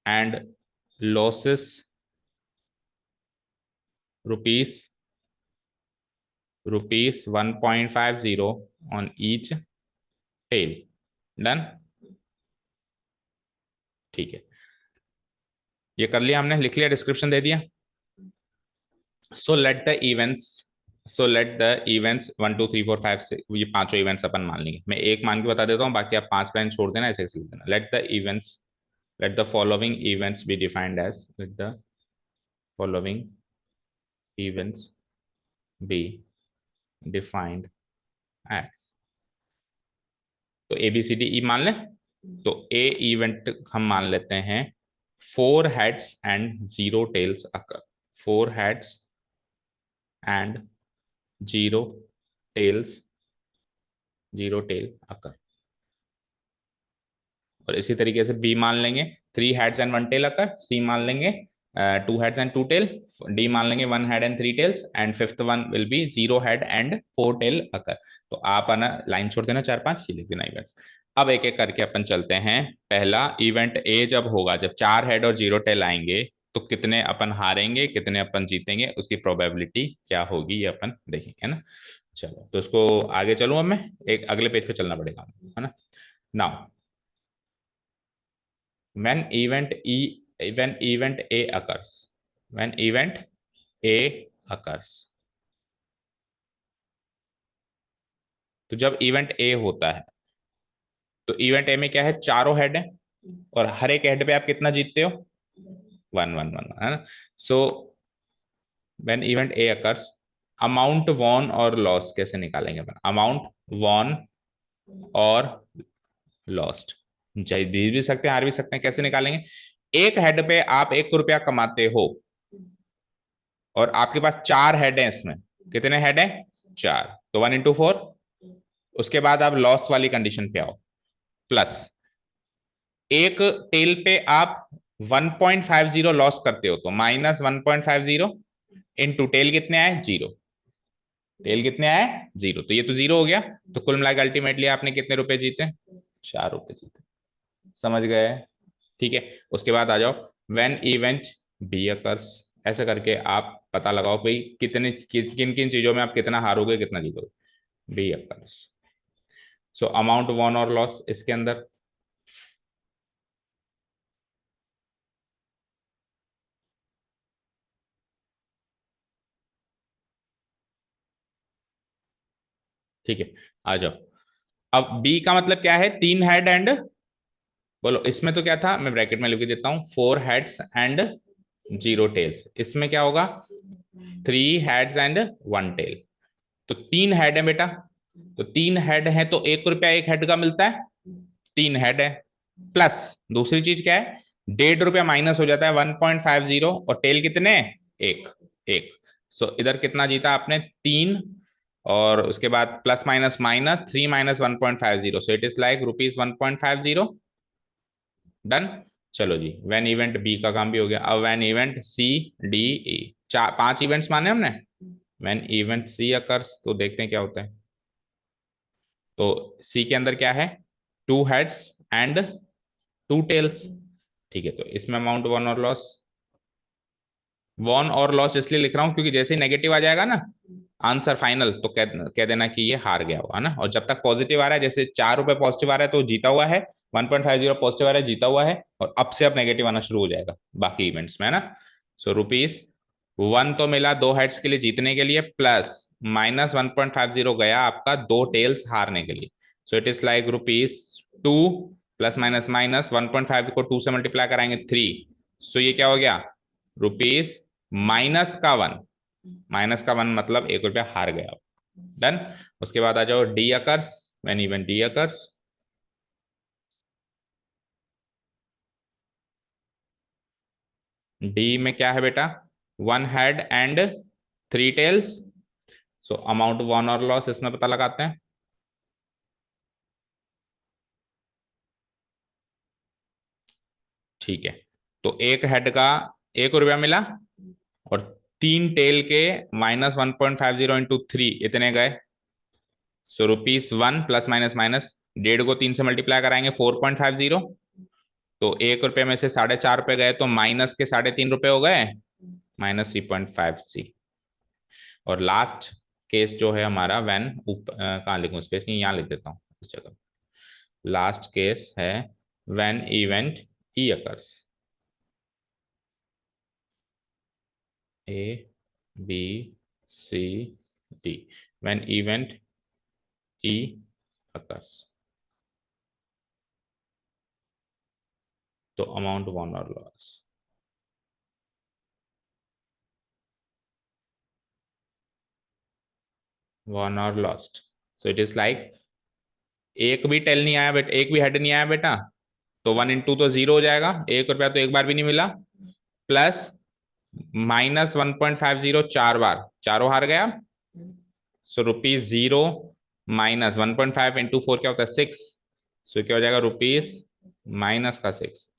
and losses rupees 1.50 on each tail. Done. ठीक है, ये कर लिया हमने, लिख लिया, डिस्क्रिप्शन दे दिया। सो let the events one two three four five six, ये पांचों इवेंट्स अपन मान लेंगे। मैं एक मान के बता देता हूँ, बाकी आप 5 लाइन छोड़ देना, ऐसे ऐसे लिख देना। Let the following events be defined as, let the following events be defined as. तो ए बी सी डी ई मान लें। तो ए इवेंट हम मान लेते हैं 4 heads and 0 tails occur, 4 heads and 0 tails, 0 tail occur। और इसी तरीके से बी मान लेंगे 3 heads and 1 tail occur, सी मान लेंगे 2 heads and 2 tail, डी मान लेंगे 1 head and 3 tails, and fifth one will be 0 head and 4 tail occur। तो आप आना लाइन छोड़ देना 4-5, ये लिख देना इवेंट्स। अब एक एक करके अपन चलते हैं। पहला इवेंट ए जब होगा, जब 4 हेड और 0 टेल आएंगे, तो कितने अपन हारेंगे, कितने अपन जीतेंगे, उसकी प्रोबेबिलिटी क्या होगी, ये अपन देखेंगे, है ना। चलो, तो उसको आगे चलूं, अब मैं एक अगले पेज पे चलना पड़ेगा, है ना। Now when event A occurs, when event A occurs, तो जब इवेंट ए होता है, तो इवेंट ए में क्या है, चारों हेड है, और हर एक हेड पे आप कितना जीतते हो, 1 1 1, है ना। So when event A occurs, amount won और लॉस कैसे निकालेंगे अपन, अमाउंट वॉन और लॉस्ट, जीत भी सकते हैं, हार भी सकते हैं। कैसे निकालेंगे, एक हेड पे आप 1 रुपया कमाते हो, और आपके पास 4 हेड है, इसमें कितने हेड है, 4, तो 1 into 4। उसके बाद आप लॉस वाली कंडीशन पे आओ, प्लस एक टेल पे आप 1.50 लॉस करते हो, तो -1.50 इनटू टेल कितने आए, 0। टेल कितने आए, 0, तो ये तो 0 हो गया। तो कुल मिलाकर अल्टीमेटली आपने कितने रुपए जीते, 4 रुपए जीते। समझ गए, ठीक है। उसके बाद आ जाओ, व्हेन इवेंट बी अकर्स, ऐसे करके आप पता लगाओ भाई किन किन चीजों में आप कितना हारोगे, कितना जीतोगे। B occurs, so amount won और लॉस इसके अंदर, ठीक है। आ जाओ, अब बी का मतलब क्या है, 3 हेड एंड, बोलो इसमें तो क्या था, मैं ब्रैकेट में लिख देता हूं, 4 हेड्स एंड 0 टेल्स। इसमें क्या होगा, 3 हेड्स एंड 1 टेल। तो 3 हेड है बेटा, तो 3 हेड है, तो 1 रुपया एक हेड का मिलता है, 3 हेड है। प्लस दूसरी चीज क्या है, 1.5 रुपया माइनस हो जाता है 1.50, और टेल कितने, एक एक। सो इधर कितना जीता आपने, 3, और उसके बाद plus minus minus 3 - 1.50, so it is like ₹1.50। Done. चलो जी, व्हेन इवेंट बी का काम भी हो गया। अब when event C D E, 5 events माने हमने। व्हेन इवेंट सी अकर्स, तो देखते हैं क्या होता है। तो सी के अंदर क्या है, 2 हेड्स एंड 2 टेल्स, ठीक है। तो इसमें अमाउंट वॉन और लॉस, वॉन और लॉस इसलिए लिख रहा हूं क्योंकि जैसे ही नेगेटिव आ जाएगा ना, आंसर फाइनल, तो कह देना कि ये हार गया हुआ है ना। और जब तक पॉजिटिव आ रहा है, जैसे 4 रुपए पॉजिटिव आ रहा है तो जीता हुआ है, 1.50 पॉजिटिव आ रहा है जीता हुआ है, और अब से अब नेगेटिव आना शुरू हो जाएगा बाकी इवेंट्स में, है ना। सो ₹1 तो मिला 2 हेड्स के लिए जीतने के लिए, प्लस -1.50 गया आपका 2 टेल्स हारने के लिए। सो it is like ₹2 plus minus minus 1.5 को 2 से मल्टीप्लाई कराएंगे 3। सो ये क्या हो गया, रुपीज -1, -1 मतलब ₹1 हार गया। डन। उसके बाद आ जाओ D occurs, when event D occurs. D में क्या है बेटा, 1 head and 3 tails. So amount won और लॉस इसमें पता लगाते हैं। ठीक है, तो 1 हेड का ₹1 मिला, और 3 टेल के -1.50 इंटू 3 इतने गए। सो ₹1 प्लस माइनस माइनस 1.5 को 3 से मल्टीप्लाई कराएंगे 4.50। तो ₹1 में से ₹4.5 गए, तो माइनस के ₹3.5 हो गए, -3.50। और लास्ट केस जो है हमारा, व्हेन, कहाँ लिखूं, स्पेस नहीं, यहाँ लिख देता हूँ इस जगह। लास्ट केस है when event E occurs, A B C D, when event E occurs, तो अमाउंट वन और लॉस, वन और lost. So it is like, एक भी टेल नहीं आया बेटा, एक भी हेड नहीं आया बेटा, तो 1 इंटू तो 0 हो जाएगा, ₹1 तो एक बार भी नहीं मिला, प्लस -1.50 4 बार, चारों हार गया। सो ₹0 माइनस 1.5 इंटू 4 क्या होता है, 6। सो क्या हो जाएगा, ₹-6,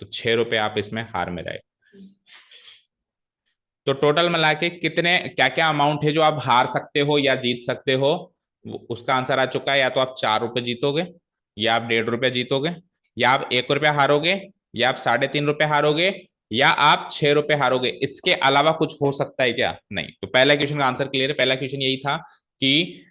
तो ₹6 आप इसमें हार में रहे। तो टोटल मिला के कितने, क्या क्या अमाउंट है जो आप हार सकते हो या जीत सकते हो, उसका आंसर आ चुका है। या तो आप ₹4 जीतोगे, या आप ₹1.5 जीतोगे, या आप ₹1 हारोगे, या आप ₹3.5 हारोगे, या आप ₹6 हारोगे। इसके अलावा कुछ हो सकता है क्या, नहीं। तो पहला क्वेश्चन का आंसर क्लियर है, पहला क्वेश्चन यही था कि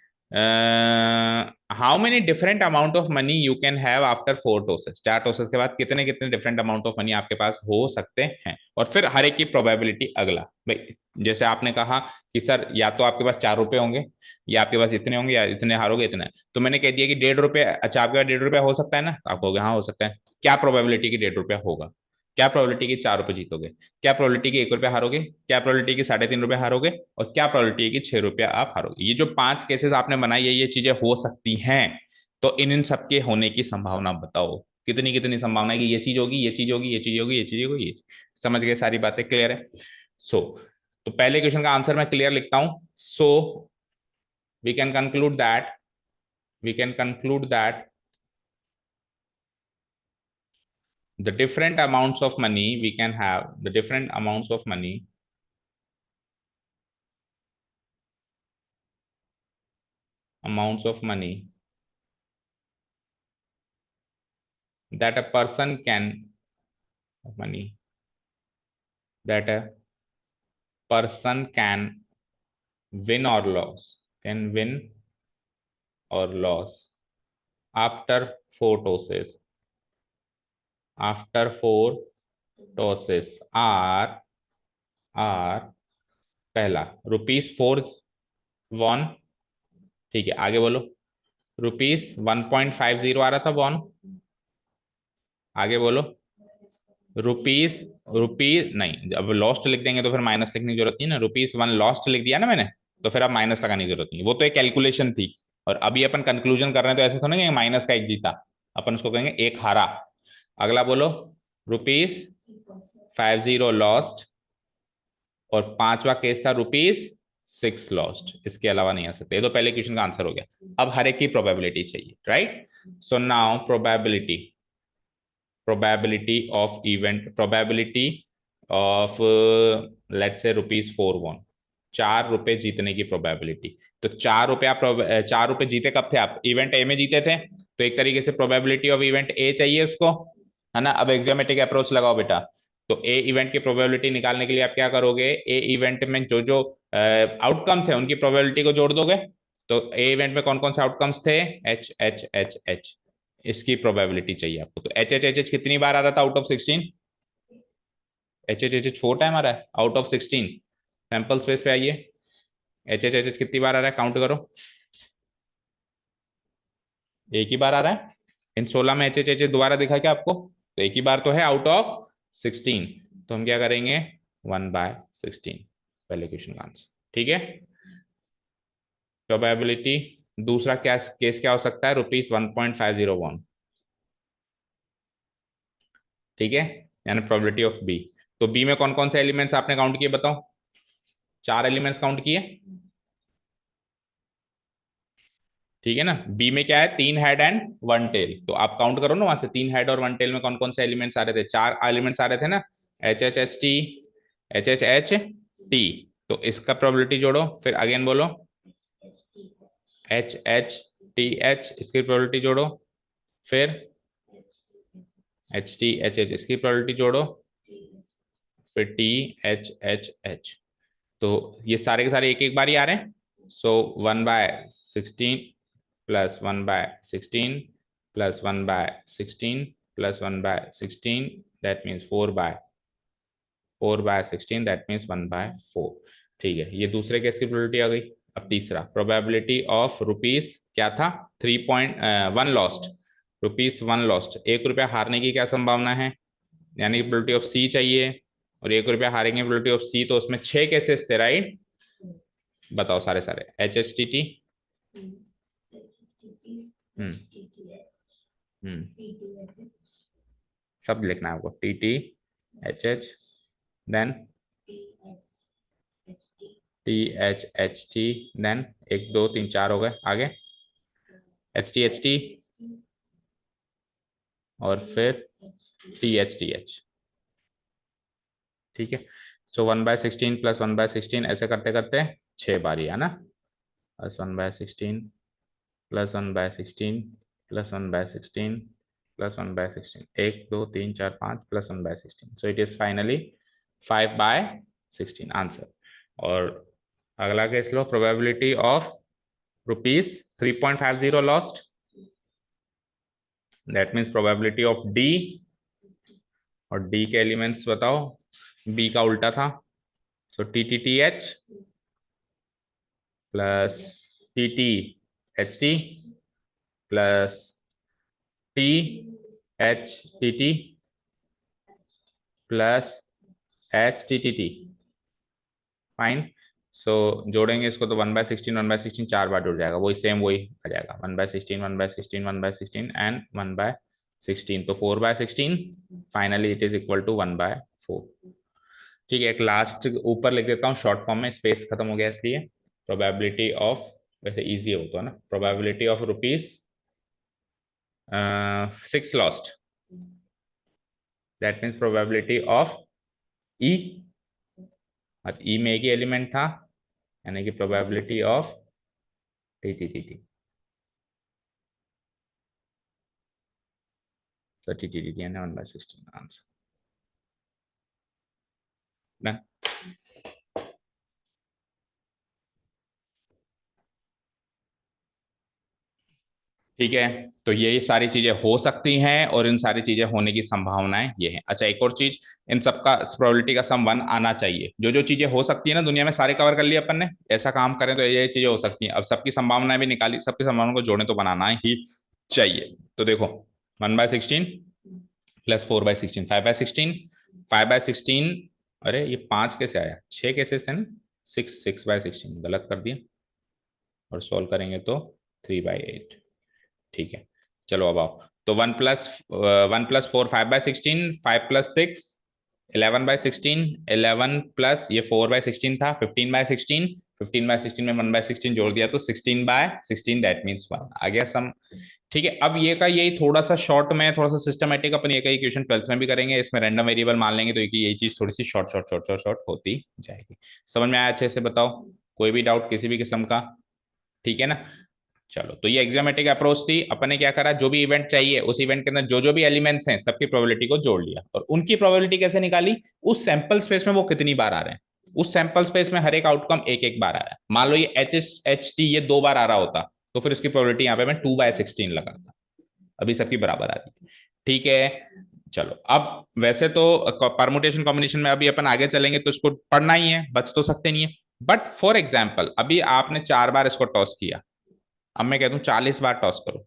how many different amount of money you can have after 4 tosses, 4 tosses के बाद कितने कितने डिफरेंट अमाउंट ऑफ मनी आपके पास हो सकते हैं, और फिर हर एक की प्रोबेबिलिटी अगला भाई। जैसे आपने कहा कि सर या तो आपके पास ₹4 होंगे, या आपके पास इतने होंगे, या इतने हारोगे इतना, तो मैंने कह दिया कि ₹1.5। अच्छा, आपके पास ₹1.5 हो सकता है ना, आप कहोगे हाँ हो सकता है। क्या प्रोबेबिलिटी की ₹1.5 होगा, क्या प्रोबेबिलिटी की ₹4 जीतोगे, क्या प्रोबेबिलिटी की ₹1 हारोगे, क्या प्रोबेबिलिटी की ₹3.5 हारोगे, और क्या प्रोबेबिलिटी है कि ₹6 आप हारोगे। ये जो 5 केसेस आपने बनाई है, ये चीजें हो सकती हैं। तो इन सबके होने की संभावना बताओ, कितनी कितनी संभावना है कि ये चीज होगी, ये चीज होगी, ये चीज होगी, ये चीज होगी, ये समझ गए, सारी बातें क्लियर है। सो तो पहले क्वेश्चन का आंसर मैं क्लियर लिखता हूं। So we can conclude that, we can conclude that the different amounts of money we can have, the different amounts of money, amounts of money that a person can, money that a person can win or lose, can win or lose after 4 tosses, after 4 tosses are पहला ₹4 वॉन। ठीक है, आगे बोलो। ₹1.50 आ रहा था वॉन, आगे बोलो। रुपीस, रुपीज नहीं, अब लॉस्ट लिख देंगे तो फिर माइनस लिखने की जरूरत नहीं ना, ₹1 लॉस्ट लिख दिया ना मैंने, तो फिर अब माइनस लगाने की जरूरत नहीं, वो तो एक कैलकुलेशन थी। और अभी अपन कंक्लूजन कर रहे हैं, तो ऐसे थोड़ा ना माइनस का एक जीता, अपन उसको कहेंगे एक हारा। अगला बोलो, ₹50 लॉस्ट, और पांचवा केस था ₹6 लॉस्ट, इसके अलावा नहीं आ सकते। ये तो पहले क्वेश्चन का आंसर हो गया। अब हर एक की प्रोबेबिलिटी चाहिए, right. So now probability, probability of event, probability of let's say ₹4 won, ₹4 जीतने की प्रोबेबिलिटी। तो ₹4 आप ₹4 जीते कब थे आप, इवेंट ए में जीते थे, तो एक तरीके से प्रोबेबिलिटी ऑफ इवेंट ए चाहिए उसको, है ना। अब एग्जोमेट्रिक अप्रोच लगाओ बेटा। तो ए इवेंट की प्रोबेबिलिटी निकालने के लिए आप क्या करोगे, ए इवेंट में जो जो आउटकम्स है उनकी प्रोबेबिलिटी को जोड़ दोगे। तो ए इवेंट में कौन कौन से आउटकम्स थे, एच एच एच एच, इसकी प्रोबेबिलिटी चाहिए आपको। तो एच एच एच एच कितनी बार आ रहा था out of 16, H H H H 4 time आ रहा है आउट ऑफ 16। सैंपल स्पेस पे आइए, एच एच एच एच कितनी बार आ रहा है, काउंट करो। एक ही बार आ रहा है, इन 16 में एच एच एच एच दोबारा दिखा क्या आपको, तो एक ही बार तो है आउट ऑफ 16। तो हम क्या करेंगे, 1/16 पहले क्वेश्चन का आंसर। ठीक है, प्रोबेबिलिटी। दूसरा क्या केस क्या हो सकता है, ₹1.501। ठीक है, यानी प्रोबेबिलिटी ऑफ बी। तो बी में कौन कौन से एलिमेंट्स आपने काउंट किए बताओ, 4 एलिमेंट्स काउंट किए। ठीक है ना, बी में क्या है, 3 हेड एंड 1 टेल। तो आप काउंट करो ना वहां से, 3 हेड और 1 टेल में कौन कौन से एलिमेंट्स आ रहे थे, 4 एलिमेंट्स आ रहे थे ना, H H H T, H H H T. तो इसका प्रोबेबिलिटी जोड़ो, फिर अगेन बोलो एच एच टी एच, इसकी प्रोबेबिलिटी जोड़ो, फिर एच टी एच एच, इसकी प्रोबेबिलिटी जोड़ो, फिर टी एच एच एच। तो ये सारे के सारे एक एक बार ही आ रहे हैं। सो 1/16 plus 1/16 plus 1/16 plus 1/16, that means 4/16, that means 1/4। ठीक है, ये दूसरे केस की प्रोबेबिलिटी आ गई। अब तीसरा, प्रोबेबिलिटी ऑफ रुपीज क्या था, 3.1 लॉस्ट, ₹1 लॉस्ट, ₹1 हारने की क्या संभावना है, यानी प्रोबेबिलिटी ऑफ सी चाहिए, और ₹1 हारेंगे प्रोबेबिलिटी ऑफ सी। तो उसमें 6 केसेस थे, राइट। बताओ सारे सारे, एच एच टी टी, सब लिखना है आपको, T T H H, then T H H T, then 1 2 3 4 हो गए, आगे एच टी, और फिर टी एच। ठीक है, सो 1/16 प्लस 1/16 ऐसे करते करते 6 बारी है ना, plus 1/16 plus 1/16 plus 1/16 plus 1/16, 1 2 3 4 5 plus 1/16, so it is finally 5/16 answer. और अगला केस लो, probability of ₹3.50 lost, that means probability of D, और डी के एलिमेंट्स बताओ, बी का उल्टा था, so T T T H plus T T H T plus T H T T plus H T T T. Fine, so जोड़ेंगे इसको तो 1/16 1/16 4 बार जुड़ जाएगा, वही सेम वही आ जाएगा, 1/16 1/16 1/16 एंड 1/16, तो 4/16, finally it is equal to 1/4। ठीक है, एक लास्ट ऊपर लिख देता हूँ शॉर्ट फॉर्म में, स्पेस खत्म हो गया इसलिए। प्रोबेबिलिटी ऑफ, वैसे इजी हो तो है ना, probability of ₹6 lost, that means probability of E, और ई में एक ही एलिमेंट था, यानी कि probability of T T T T, तो टी टी टी टी यानी 1/16 आंसर डन। ठीक है, तो ये सारी चीजें हो सकती हैं और इन सारी चीजें होने की संभावनाएं ये हैं। अच्छा, एक और चीज, इन सबका प्रोबेबिलिटी का सम 1 आना चाहिए। जो जो चीजें हो सकती है ना दुनिया में, सारे कवर कर लिए अपन ने, ऐसा काम करें तो ये चीजें हो सकती हैं। अब सबकी संभावनाएं भी निकाली, सबकी संभावनाओं को जोड़े तो बनाना ही चाहिए। तो देखो, 1/16 प्लस 4/16, 5/16, 5/16, अरे ये 5 कैसे आया, 6 कैसे थे ना, 6/16 गलत कर दिया, और सॉल्व करेंगे तो 3/8। ठीक है, चलो अब आओ, तो 1+4 5/16, 5+6 11/16, 11 प्लस ये 4/16 था 15/16, 15/16 में 1/16 जोड़ दिया तो 16/16, दैट मीन्स 1 आ गया सम। ठीक है, अब ये का यही थोड़ा सा शॉर्ट में, थोड़ा सा सिस्टमेटिक अपन ये का इक्वेशन 12th में भी करेंगे, इसमें रैंडम वेरिएबल मान लेंगे, तो यही चीज थोड़ी सी short short short short short होती जाएगी। समझ में आया अच्छे से, बताओ कोई भी डाउट किसी भी किस्म का, ठीक है ना। चलो, तो ये एग्जामेटिक अप्रोच थी, अपन ने क्या करा, जो भी इवेंट चाहिए उस इवेंट के अंदर जो जो भी एलिमेंट्स हैं सबकी प्रोबेबिलिटी को जोड़ लिया, और उनकी प्रोबेबिलिटी कैसे निकाली, उस सैंपल स्पेस में वो कितनी बार आ रहे हैं उस सैंपल स्पेस में हर एक आउटकम एक एक बार आ रहा है। मान लो ये HHT ये 2 बार आ रहा होता तो फिर इसकी प्रोबेबिलिटी यहाँ पे मैं 2/16 लगाता, अभी सबकी बराबर आ रही है। ठीक है, चलो अब वैसे तो परमुटेशन कॉम्बिनेशन में अभी अपन आगे चलेंगे तो इसको पढ़ना ही है, बच तो सकते नहीं है। बट फॉर एग्जाम्पल अभी आपने 4 बार इसको टॉस किया, अब मैं कहता हूँ 40 बार टॉस करो,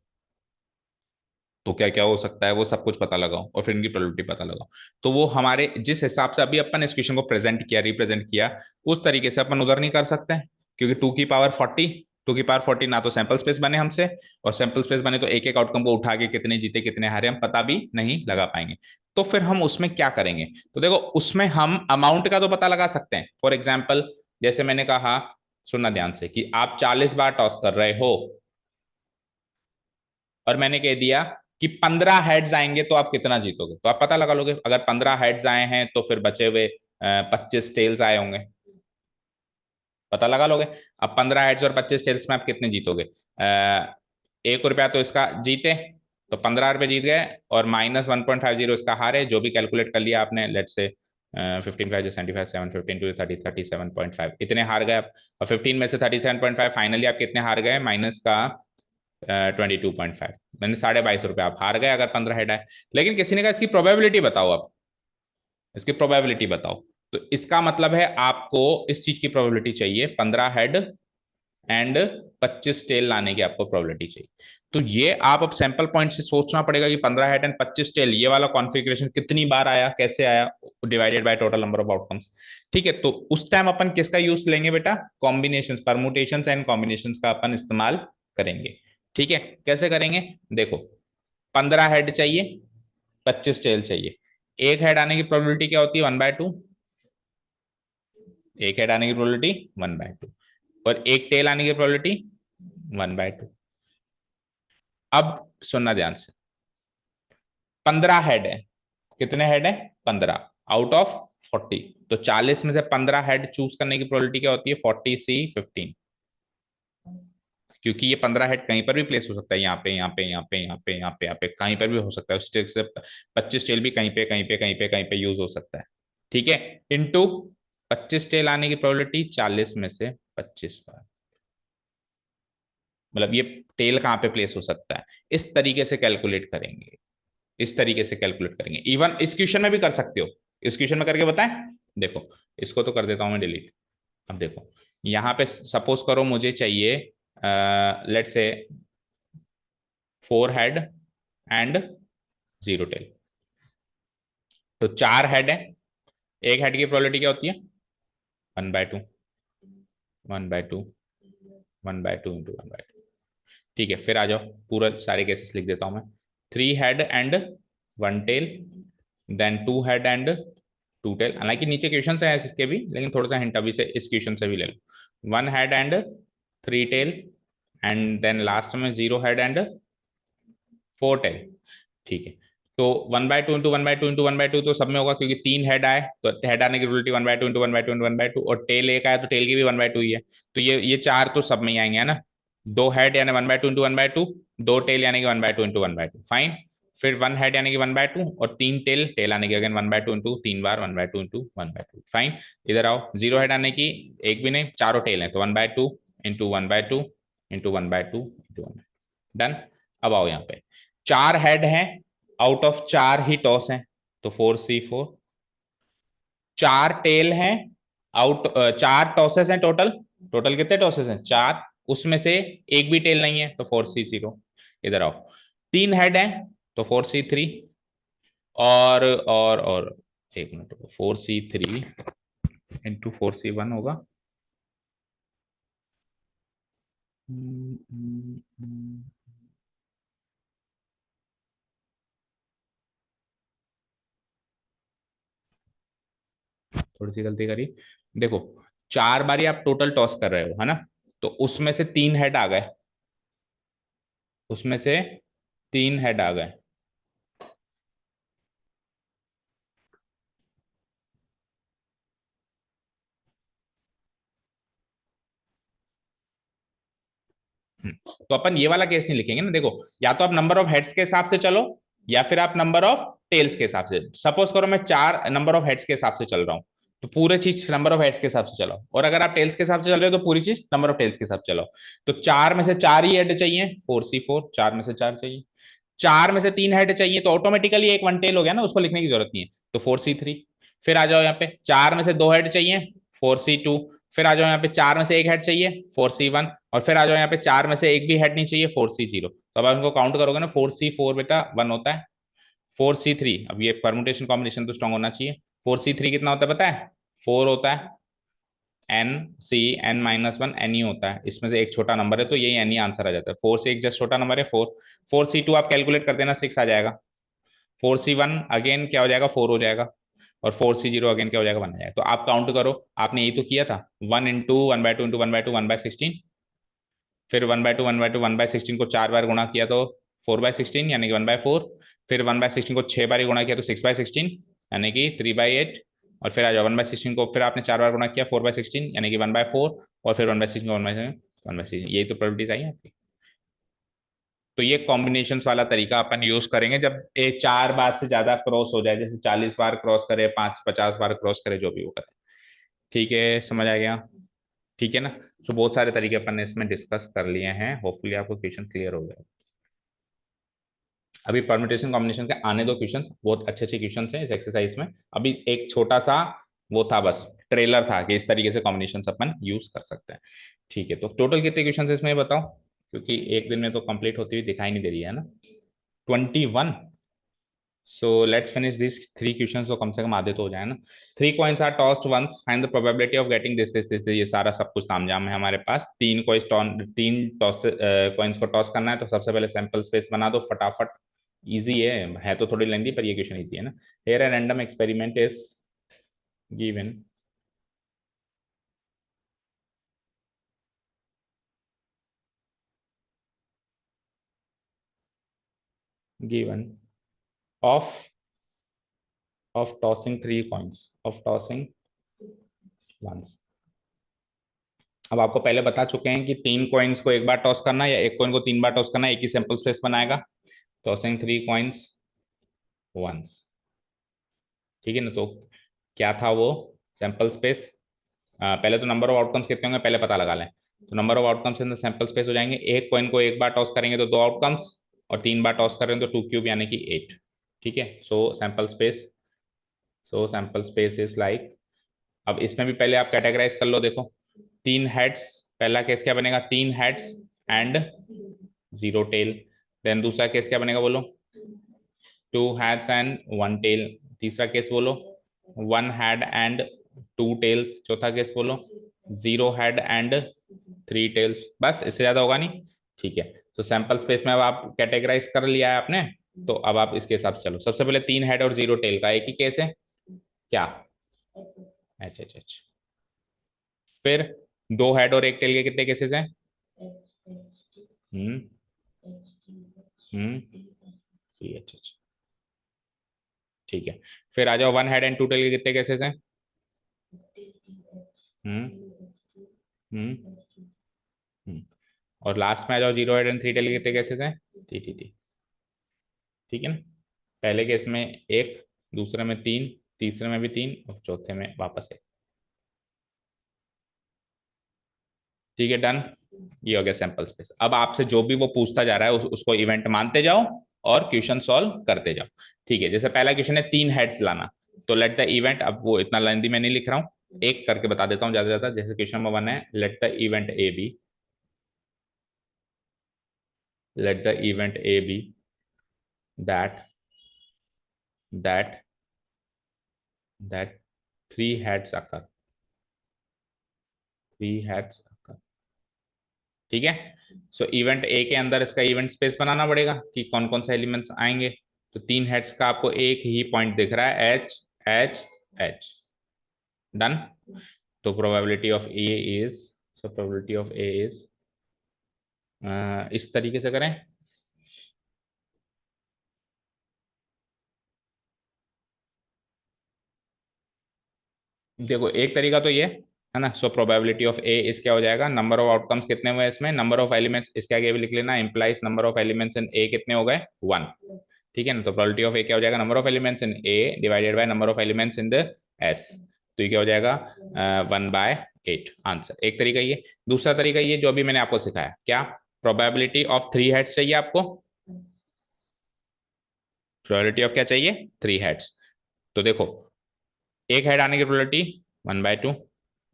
तो क्या क्या हो सकता है वो सब कुछ पता लगाओ और फिर इनकी प्रोबेबिलिटी पता लगाओ। तो वो हमारे जिस हिसाब से अभी अपन इस क्वेश्चन को प्रेजेंट किया, रिप्रेजेंट किया, उस तरीके से अपन उधर नहीं कर सकते हैं, क्योंकि 2 की पावर 40 ना तो सैंपल स्पेस बने हमसे, और सैंपल स्पेस बने तो एक एक आउटकम को उठा के कितने जीते कितने हारे हम पता भी नहीं लगा पाएंगे। तो फिर हम उसमें क्या करेंगे, तो देखो उसमें हम अमाउंट का तो पता लगा सकते हैं। फॉर एग्जाम्पल जैसे मैंने कहा, सुनना ध्यान से, कि आप 40 बार टॉस कर रहे हो और मैंने कह दिया कि 15 हेड्स आएंगे तो आप कितना जीतोगे, तो आप पता लगा लोगे। अगर 15 हेड्स आए हैं तो फिर बचे हुए 25 टेल्स आए होंगे, पता लगा लोगे। अब 15 हेड्स और 25 टेल्स में आप कितने जीतोगे, 1 रुपया तो इसका जीते, तो 15 रुपये जीत गए, और -1.50 इसका हारे, जो भी कैलकुलेट कर लिया आपने, लेट से 15 5 75 7 15 2 30 37.5 इतने हार गए आप। और 15 में से 37.5 फाइनली आप कितने हार गए, माइनस का 22.5, मैंने 22.5 रुपये आप हार गए अगर 15 हेड आए। लेकिन किसी ने कहा इसकी प्रोबेबिलिटी बताओ, आप इसकी प्रोबेबिलिटी बताओ, तो इसका मतलब है आपको इस चीज की प्रोबेबिलिटी चाहिए, 15 हेड एंड 25 टेल लाने की आपको प्रोबेबिलिटी चाहिए। तो ये आप अब सैंपल पॉइंट से सोचना पड़ेगा कि 15 हेड एंड 25 टेल ये वाला कॉन्फ़िगरेशन कितनी बार आया, कैसे आया, divided by total number of outcomes. ठीक है, तो उस टाइम अपन किसका यूज लेंगे बेटा, कॉम्बिनेशन, परमुटेशन एंड कॉम्बिनेशन का अपन इस्तेमाल करेंगे। ठीक है, कैसे करेंगे, देखो 15 हेड चाहिए, 25 टेल चाहिए, एक हेड आने की प्रोबेबिलिटी क्या होती है, 1/2, एक हेड आने की प्रोबेबिलिटी 1/2, और एक टेल आने की प्रोबेबिलिटी 1/2। अब सुनना ध्यान से, 15 हेड है, कितने हेड है, 15 आउट ऑफ 40, तो 40 में से 15 हेड चूज करने की प्रोबेबिलिटी क्या होती है, 40C15, क्योंकि ये 15 हेड कहीं पर भी प्लेस हो सकता है, यहाँ पे यहाँ पे यहाँ पे यहाँ पे यहाँ पे यहाँ पे कहीं पर भी हो सकता है, उस से 25 टेल भी कहीं पे कहीं पे कहीं पे कहीं पे यूज हो सकता है। ठीक है, इंटू 25 टेल आने की प्रोबेबिलिटी 40 में से 25 बार, मतलब ये टेल कहाँ पे प्लेस हो सकता है, इस तरीके से कैलकुलेट करेंगे, इस तरीके से कैलकुलेट करेंगे। इवन इस क्वेश्चन में भी कर सकते हो, इस क्वेश्चन में करके बताएं। देखो इसको तो कर देता हूं मैं डिलीट। अब देखो यहाँ पे सपोज करो मुझे चाहिए लेट से 4 हेड एंड 0 टेल, तो 4 हेड है, एक हेड की प्रोबेबिलिटी क्या होती है, 1/2, 1/2, 1/2 इंटू 1/2। ठीक है, फिर आ जाओ, पूरा सारे केसेस लिख देता हूं मैं, 3 head and 1 tail, then 2 head and 2 tail. हालांकि नीचे क्वेश्चन है इसके भी, लेकिन थोड़ा सा हिंट अभी से इस क्वेश्चन से भी ले लो, 1 head and 3 tail, and then last में 0 हेड एंड 4 टेल। ठीक है, तो 1/2 इंटू 1/2 इंटू 1/2 तो सब में होगा, क्योंकि 3 हेड आए तो हेड आने की प्रोबेबिलिटी 1/2 इंटू 1/2 इंटू 1/2, और टेल एक आया तो टेल की भी 1/2 ही है, तो ये चार तो सब में ही आएंगे, है ना। 2 हेड यानी 1/2 इंटू 1/2, 2 टेल यानी कि 1/2 इंटू 1/2, फाइन। फिर 1 हेड यानी कि 1/2, और 3 टेल, टेल आने की अगेन 1/2 इंटू 3 बार 1/2 इंटू 1/2, फाइन। इधर आओ, 0 हेड आने की एक भी नहीं, चारों टेल है, तो 1/2 इंटू 1/2 इंटू 1/2 इंटू 1, डन। अब आओ यहाँ पे, 4 हेड है, आउट ऑफ 4 ही टॉस है, तो 4C4, 4 टेल है, आउट 4 टॉसेस हैं टोटल, टोटल कितने टॉसेस हैं, 4, उसमें से एक भी टेल नहीं है, तो 4C0। इधर आओ, 3 हेड है, तो 4C3, और एक मिनट, 4C3 इंटू 4C1 होगा, थोड़ी सी गलती करी। देखो 4 बारी आप टोटल टॉस कर रहे हो, है ना, तो उसमें से 3 हेड आ गए, उसमें से 3 हेड आ गए, तो अपन ये वाला केस नहीं लिखेंगे ना। देखो या तो आप नंबर ऑफ हेड्स के हिसाब से चलो, या फिर आप नंबर ऑफ टेल्स के हिसाब से। सपोज करो मैं 4 नंबर ऑफ हेड्स के हिसाब से चल रहा हूं, तो पूरे चीज नंबर ऑफ हेड्स के हिसाब से चलाओ, और अगर आप टेल्स के हिसाब से चल रहे हो तो पूरी चीज नंबर ऑफ टेल्स के हिसाब से चलाओ। तो 4 में से 4 ही हेड चाहिए, 4C4, 4 में से 4 चाहिए। 4 में से 3 हेड चाहिए तो ऑटोमेटिकली एक वन टेल हो गया ना, उसको लिखने की जरूरत नहीं है, तो 4C3। फिर आ जाओ यहाँ पे 4 में से 2 हेड चाहिए, 4C2। फिर आ जाओ यहाँ पे 4 में से एक हेड चाहिए, 4C1। और फिर आ जाओ यहाँ पे 4 में से एक भी हेड नहीं चाहिए, 4C0। तो अब आप इनको काउंट करोगे ना, 4C4 बेटा 1 होता है, 4C3, अब ये परमुटेशन कॉम्बिनेशन तो स्ट्रॉन्ग होना चाहिए। 4C3 कितना होता है पता है, 4 होता है, n - 1 n ही होता है, इसमें से एक छोटा नंबर है तो यही n ही आंसर आ जाता है। 4 से एक जस्ट छोटा नंबर है 4। 4C2 आप कैलकुलेट कर देना, 6 आ जाएगा। 4C1 अगेन क्या हो जाएगा, 4 हो जाएगा। और 4C0 अगेन क्या हो जाएगा, 1 आ जाएगा। तो आप काउंट करो, आपने यही तो किया था, 1 × 1/2 × 1/2 फिर 1/2 को 4 बार गुणा किया तो 4/16 यानी कि 1/4। फिर 1/16 को 6 बार गुणा किया तो 6/16 यानी कि 3/8। और फिर आ जाओ 1/16 को फिर आपने 4 बार गुणा किया, 4/16 यानी कि 1/4। और फिर 1/16 को 1/16, यही तो प्रोबेबिलिटीज आई है आपकी। तो ये कॉम्बिनेशंस वाला तरीका अपन यूज करेंगे जब ये 4 बार से ज्यादा क्रॉस हो जाए, जैसे 40 बार क्रॉस करे, 50 बार क्रॉस करे, जो भी वो करे। ठीक है, समझ आ गया? ठीक है ना? तो बहुत सारे तरीके अपन ने इसमें डिस्कस कर लिए हैं, होपफुली आपको क्वेश्चन क्लियर हो गया। अभी परम्यूटेशन कॉम्बिनेशन के आने दो क्वेश्चन, बहुत अच्छे अच्छे क्वेश्चन हैं इस एक्सरसाइज में। अभी एक छोटा सा वो था, बस ट्रेलर था कि इस तरीके से कॉम्बिनेशन अपन यूज कर सकते हैं। ठीक है, तो टोटल कितने क्वेश्चन इसमें बताओ, क्योंकि एक दिन में तो कंप्लीट होती हुई दिखाई नहीं दे रही है ना। 21। So let's finish this 3 questions, तो कम से कम आधे तो हो जाए ना। 3 coins are tossed once, find the probability of getting this, ये सारा सब कुछ तामझाम है हमारे पास। 3 कॉइन्स को टॉस करना है, तो सबसे पहले सैंपल स्पेस बना दो फटाफट। इजी है तो थोड़ी लेंदी, पर ये क्वेश्चन इजी है ना। Here an random experiment is given, given of tossing 3 coins, of tossing once. अब आपको पहले बता चुके हैं कि 3 कॉइन्स को एक बार टॉस करना या एक कॉइन को 3 बार टॉस करना, एक ही सैंपल स्पेस बनाएगा। टॉसिंग 3 कॉइन्स वंस, ठीक है ना। तो क्या था वो सैंपल स्पेस, पहले तो नंबर ऑफ आउटकम्स कितने होंगे पहले पता लगा लें। तो number of outcomes in the sample space हो जाएंगे, एक कॉइन को एक बार टॉस करेंगे तो 2 आउटकम्स, और 3 बार टॉस करेंगे तो 2³ यानी कि 8। ठीक है, सैंपल स्पेस इज लाइक, अब इसमें भी पहले आप कैटेगराइज कर लो, देखो 3 हेड्स, पहला केस क्या बनेगा, 3 हेड्स एंड 0 टेल। देन दूसरा केस क्या बनेगा बोलो, 2 हेड्स एंड 1 टेल। तीसरा केस बोलो 1 हेड एंड 2 टेल्स। चौथा केस बोलो 0 हेड एंड 3 टेल्स। बस इससे ज्यादा होगा नहीं। ठीक है, तो सैंपल स्पेस में अब आप कैटेगराइज कर लिया है आपने, तो अब आप इसके हिसाब से चलो। सबसे पहले 3 हेड और 0 टेल का एक ही केस है, क्या, एच एच एच। फिर 2 हेड और 1 टेल के कितने केसेस हैं, हम्म एच एच। ठीक है, फिर आ जाओ 1 हेड एंड 2 टेल के कितने केसेस हैं, हम्म हम्म हम्म। और लास्ट में आ जाओ 0 हेड एंड 3 टेल के कितने केसेस हैं, टी टी टी। ठीक है ना, पहले केस में एक, दूसरे में 3, तीसरे में भी 3, और चौथे में वापस एक। ठीक है, डन। ये हो गया सैंपल स्पेस। अब आपसे जो भी वो पूछता जा रहा है उसको इवेंट मानते जाओ और क्वेश्चन सॉल्व करते जाओ। ठीक है, जैसे पहला क्वेश्चन है 3 हेड्स लाना, तो लेट द इवेंट, अब वो इतना लेंथी मैं नहीं लिख रहा हूँ, एक करके बता देता हूँ ज्यादा ज्यादा। जैसे क्वेश्चन नंबर 1 है, let the event A B that that that 3 heads occur, 3 heads occur. ठीक है, सो इवेंट ए के अंदर इसका इवेंट स्पेस बनाना पड़ेगा कि कौन कौन से एलिमेंट्स आएंगे। तो 3 हेड्स का आपको एक ही पॉइंट दिख रहा है, एच एच एच। डन। तो probability of A is, probability of A is, इस तरीके से करें। देखो एक तरीका तो ये है ना, सो प्रोबेबिलिटी ऑफ ए इस क्या हो जाएगा, नंबर ऑफ आउटकम्स कितने हुए इसमें, नंबर ऑफ एलिमेंट्स इसके आगे भी लिख लेना, implies number of elements in A कितने हो गए, 1। ठीक है ना, तो प्रोबेबिलिटी ऑफ ए क्या हो जाएगा, number of elements in A divided by number of elements in the S. तो ये क्या हो जाएगा 1/8 आंसर। एक तरीका ये। दूसरा तरीका ये जो अभी मैंने आपको सिखाया, क्या प्रोबेबिलिटी ऑफ 3 हेड्स चाहिए आपको, प्रोबेबिलिटी ऑफ क्या चाहिए 3 हेड्स। तो देखो एक हेड आने की प्रोबेबिलिटी 1/2,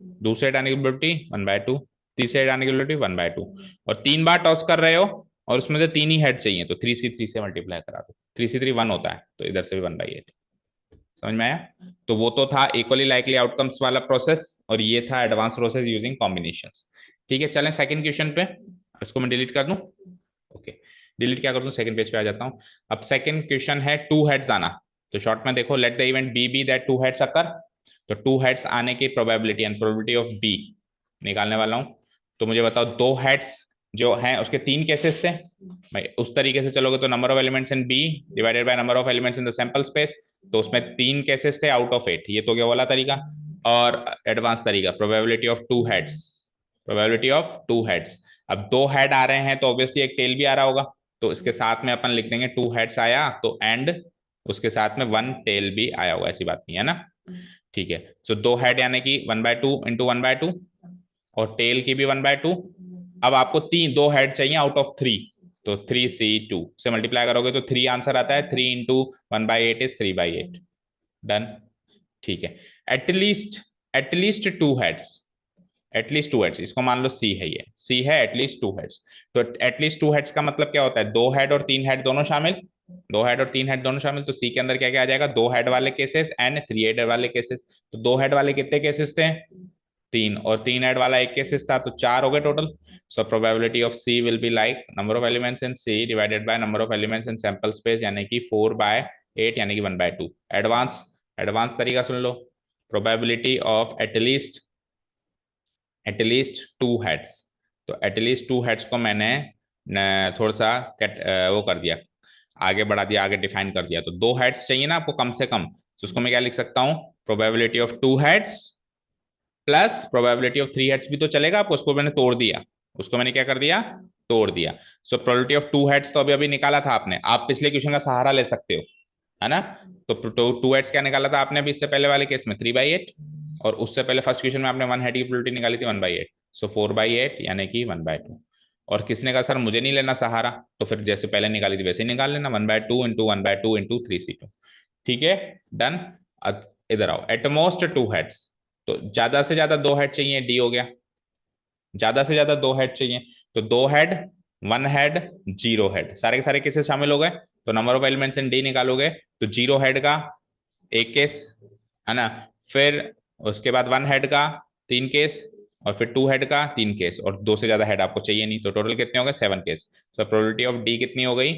दूसरे हेड आने की प्रोबेबिलिटी 1/2, तीसरे हेड आने की प्रोबेबिलिटी 1/2, और 3 बार टॉस कर रहे हो और उसमें से 3 ही हेड चाहिए तो 3C3 से मल्टीप्लाई करा दो, 3C3 1 होता है तो इधर से भी 1/8। समझ में आया? तो वो तो था इक्वली लाइकली आउटकम्स वाला प्रोसेस, और ये था एडवांस प्रोसेस यूजिंग कॉम्बिनेशंस। ठीक है, चलें सेकंड क्वेश्चन पे। इसको मैं डिलीट कर दूं। ओके, डिलीट क्या कर दूं, सेकंड पेज पे आ जाता हूं। अब सेकंड क्वेश्चन है टू हेड्स आना। तो शॉर्ट में देखो, let the event B that two heads occur. तो टू हेड्स आने की probability and probability of B निकालने वाला हूं। तो मुझे बताओ दो हेड्स जो हैं उसके 3 केसेस थे भाई। उस तरीके से चलोगे तो number of elements in B divided by number of elements in the sample space, तो उसमें 3 केसेस थे आउट ऑफ 8। ये तो क्या वाला तरीका। और एडवांस तरीका probability of two heads, probability of two heads. अब 2 हेड आ रहे हैं तो ऑब्वियसली एक टेल भी आ रहा होगा, तो इसके साथ में अपन लिख देंगे 2 हेड्स आया तो एंड उसके साथ में 1 टेल भी आया होगा, ऐसी बात नहीं है ना। ठीक है, सो 2 हेड यानी कि 1/2 इंटू 1/2, और टेल की भी 1/2। अब आपको 2 हेड चाहिए आउट ऑफ 3, तो 3C2 से मल्टीप्लाई करोगे तो 3 आंसर आता है। 3 इंटू 1/8 इज 3/8। डन। ठीक है, at least at least two heads, at least two heads, इसको मान लो सी है, ये सी है एटलीस्ट टू हेड्स। तो एटलीस्ट टू हेड्स का मतलब क्या होता है, 2 हेड और 3 हेड दोनों शामिल, 2 हेड और 3 हेड दोनों शामिल। तो सी के अंदर क्या क्या आ जाएगा, 2 हेड वाले केसेस एंड 3 हेड वाले केसेस। तो 2 हेड वाले कितने केसेस थे, 3, और 3 हेड वाला एक केसेस था तो 4 हो गए total. So probability of C will be like number of elements in C divided by number of elements in sample space, यानी कि 4/8 यानी कि 1/2। एडवांस एडवांस तरीका सुन लो, probability of at least two heads. तो एटलीस्ट टू हेड्स को मैंने थोड़ा सा वो कर दिया, आगे बढ़ा दिया, आगे डिफाइन कर दिया। तो 2 हेड्स चाहिए ना आपको कम से कम, तो उसको मैं क्या लिख सकता हूँ, probability of 2 heads plus probability of 3 heads भी तो चलेगा आपको, उसको मैंने तोड़ दिया, उसको मैंने क्या कर दिया, तोड़ दिया। सो प्रोबेबिलिटी ऑफ 2 हेड्स तो अभी अभी निकाला था आपने, आप पिछले क्वेश्चन का सहारा ले सकते हो, है ना। तो 2 हेड्स क्या निकाला था आपने अभी इससे पहले वाले केस में 3/8, और उससे पहले फर्स्ट क्वेश्चन में आपने 1 हेड की प्रोबेबिलिटी निकाली थी 1/8। सो 4/8 यानी कि 1/2। और किसने कहा सर मुझे नहीं लेना सहारा, तो फिर जैसे पहले निकाली थी वैसे ही निकाल लेना, 1/2 इंटू 1/2 इंटू 3C2। ठीक है, डन। इधर आओ, एटमोस्ट 2 हेड्स, तो ज्यादा से ज्यादा 2 हेड चाहिए, डी हो गया। ज्यादा से ज्यादा 2 हेड चाहिए, तो 2 हेड, 1 हेड, 0 हेड, सारे के सारे केसेस शामिल हो गए। तो number of elements in D निकालोगे तो 0 हेड का एक केस, है ना, फिर उसके बाद 1 हेड का 3 केस, और फिर 2 हेड का 3 केस, और 2 से ज्यादा हेड आपको चाहिए नहीं, तो टोटल कितने हो गए 7 case. So probability of D कितनी हो गई,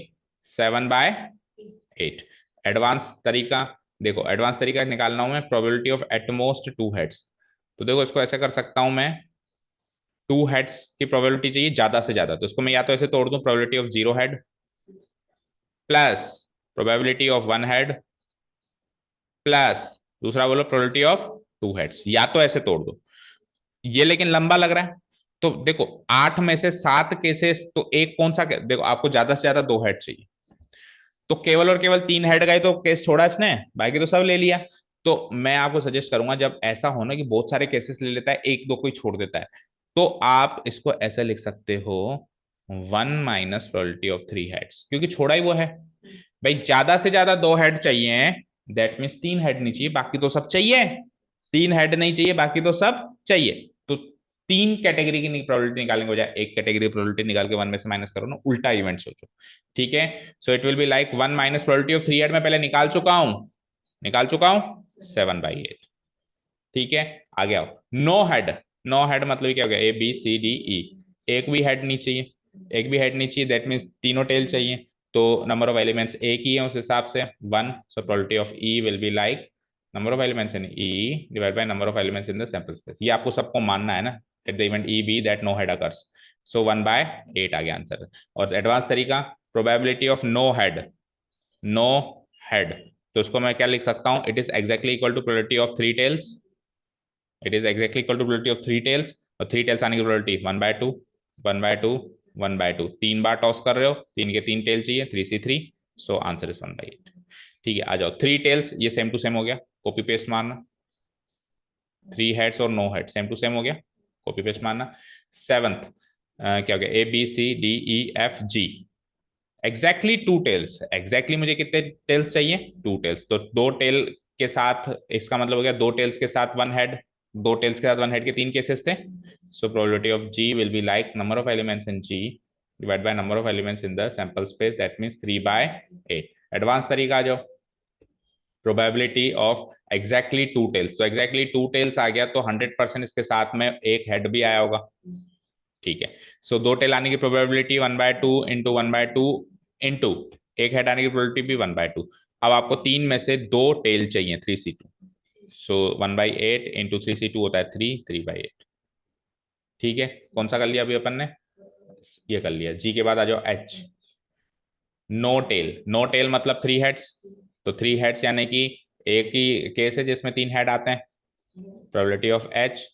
7/8। एडवांस तरीका देखो, एडवांस तरीका निकालना हूं मैं, प्रोबेबिलिटी ऑफ एटमोस्ट 2 हेड्स। तो देखो इसको ऐसे कर सकता हूं मैं, 2 हेड्स की प्रोबेबिलिटी चाहिए ज्यादा से ज्यादा, तो इसको मैं या तो ऐसे तोड़ दूं, probability of 0 head plus probability of 1 head plus दूसरा बोलो प्रोबेबिलिटी ऑफ 2 हेड्स, या तो ऐसे तोड़ दो। ये लेकिन लंबा लग रहा है, तो देखो 8 में से 7 केसेस, तो एक कौन सा देखो आपको ज्यादा से ज्यादा 2 हेड चाहिए, तो केवल और केवल 3 हेड गए तो केस छोड़ा इसने, बाकी तो सब ले लिया। तो मैं आपको सजेस्ट करूंगा जब ऐसा हो ना कि बहुत सारे केसेस ले लेता है, एक दो कोई छोड़ देता है, तो आप इसको ऐसे लिख सकते हो 1 माइनस प्रोबेबिलिटी ऑफ 3 हेड्स, क्योंकि छोड़ा ही वो है। भाई ज्यादा से ज्यादा 2 हेड चाहिए, दैट मीन्स 3 हेड नहीं चाहिए बाकी तो सब चाहिए, 3 हेड नहीं चाहिए बाकी तो सब चाहिए। तो 3 कैटेगरी की प्रोबेबिलिटी निकालने के बजाय एक कैटेगरी प्रोबेबिलिटी निकाल के 1 में से माइनस करो ना, उल्टा इवेंट सोचो। ठीक है, so it will be like 1 minus probability of 3 head में पहले निकाल चुका हूं 7/8। ठीक है, आगे आओ, नो हेड। नो हेड मतलब क्या हो गया, ABCDE, एक भी हेड नहीं चाहिए, एक भी हेड नहीं चाहिए, दैट मीन्स तीनों टेल चाहिए। तो नंबर ऑफ एलिमेंट्स एक ही है उस हिसाब से 1, so probability of E will be like number of elements in E divide by number of elements in the sample space. ये आपको सबको मानना है ना, at the event E B that no head occurs. So 1/8 आ गया आंसर। और एडवांस तरीका, प्रोबेबिलिटी ऑफ नो हेड, तो उसको मैं क्या लिख सकता हूं, it is exactly equal to probability of 3 tails, it is exactly equal to probability of 3 tails, और 3 टेल्स आने की प्रोबेबिलिटी 1/2 1/2 1/2, 3 बार टॉस कर रहे हो, 3 के 3 टेल चाहिए, 3C3, सो आंसर इज 1/8। ठीक है, आ जाओ 3 टेल्स, ये सेम टू सेम हो गया, कॉपी पेस्ट मारना। 3 हेड्स और no head, same to same हो गया, कॉपी पेस्ट मारना। सेवंथ क्या हो गया, A B C D E F G, exactly 2 tails. Exactly मुझे कितने टेल्स चाहिए, 2 टेल्स, तो 2 टेल के साथ, इसका मतलब हो गया 2 टेल्स के साथ 1 हेड, 2 टेल्स के साथ 1 हेड के 3 केसेस थे। So probability of G will be like number of elements in G divide by number of elements in the sample space, that means 3/8। Advance तरीका आ जाओ, प्रोबेबिलिटी ऑफ एग्जैक्टली 2 टेल्स, तो एग्जैक्टली 2 टेल्स आ गया तो 100% इसके साथ में एक हेड भी आया होगा, ठीक है। सो 2 टेल आने की प्रोबेबिलिटी 1/2 इंटू 1/2 इंटू एक हेड आने की प्रोबेबिलिटी भी 1/2। अब आपको 3 में से 2 टेल चाहिए, 3c2, सो 1/8 इंटू 3c2 होता है 3/8, ठीक है। कौन सा कर लिया अभी अपन ने, ये कर लिया। जी के बाद आ जाओ H, no tail. No tail मतलब 3 हेड्स, तो 3 हेड्स यानी कि एक ही केस है जिसमें 3 हेड आते हैं। Probability of H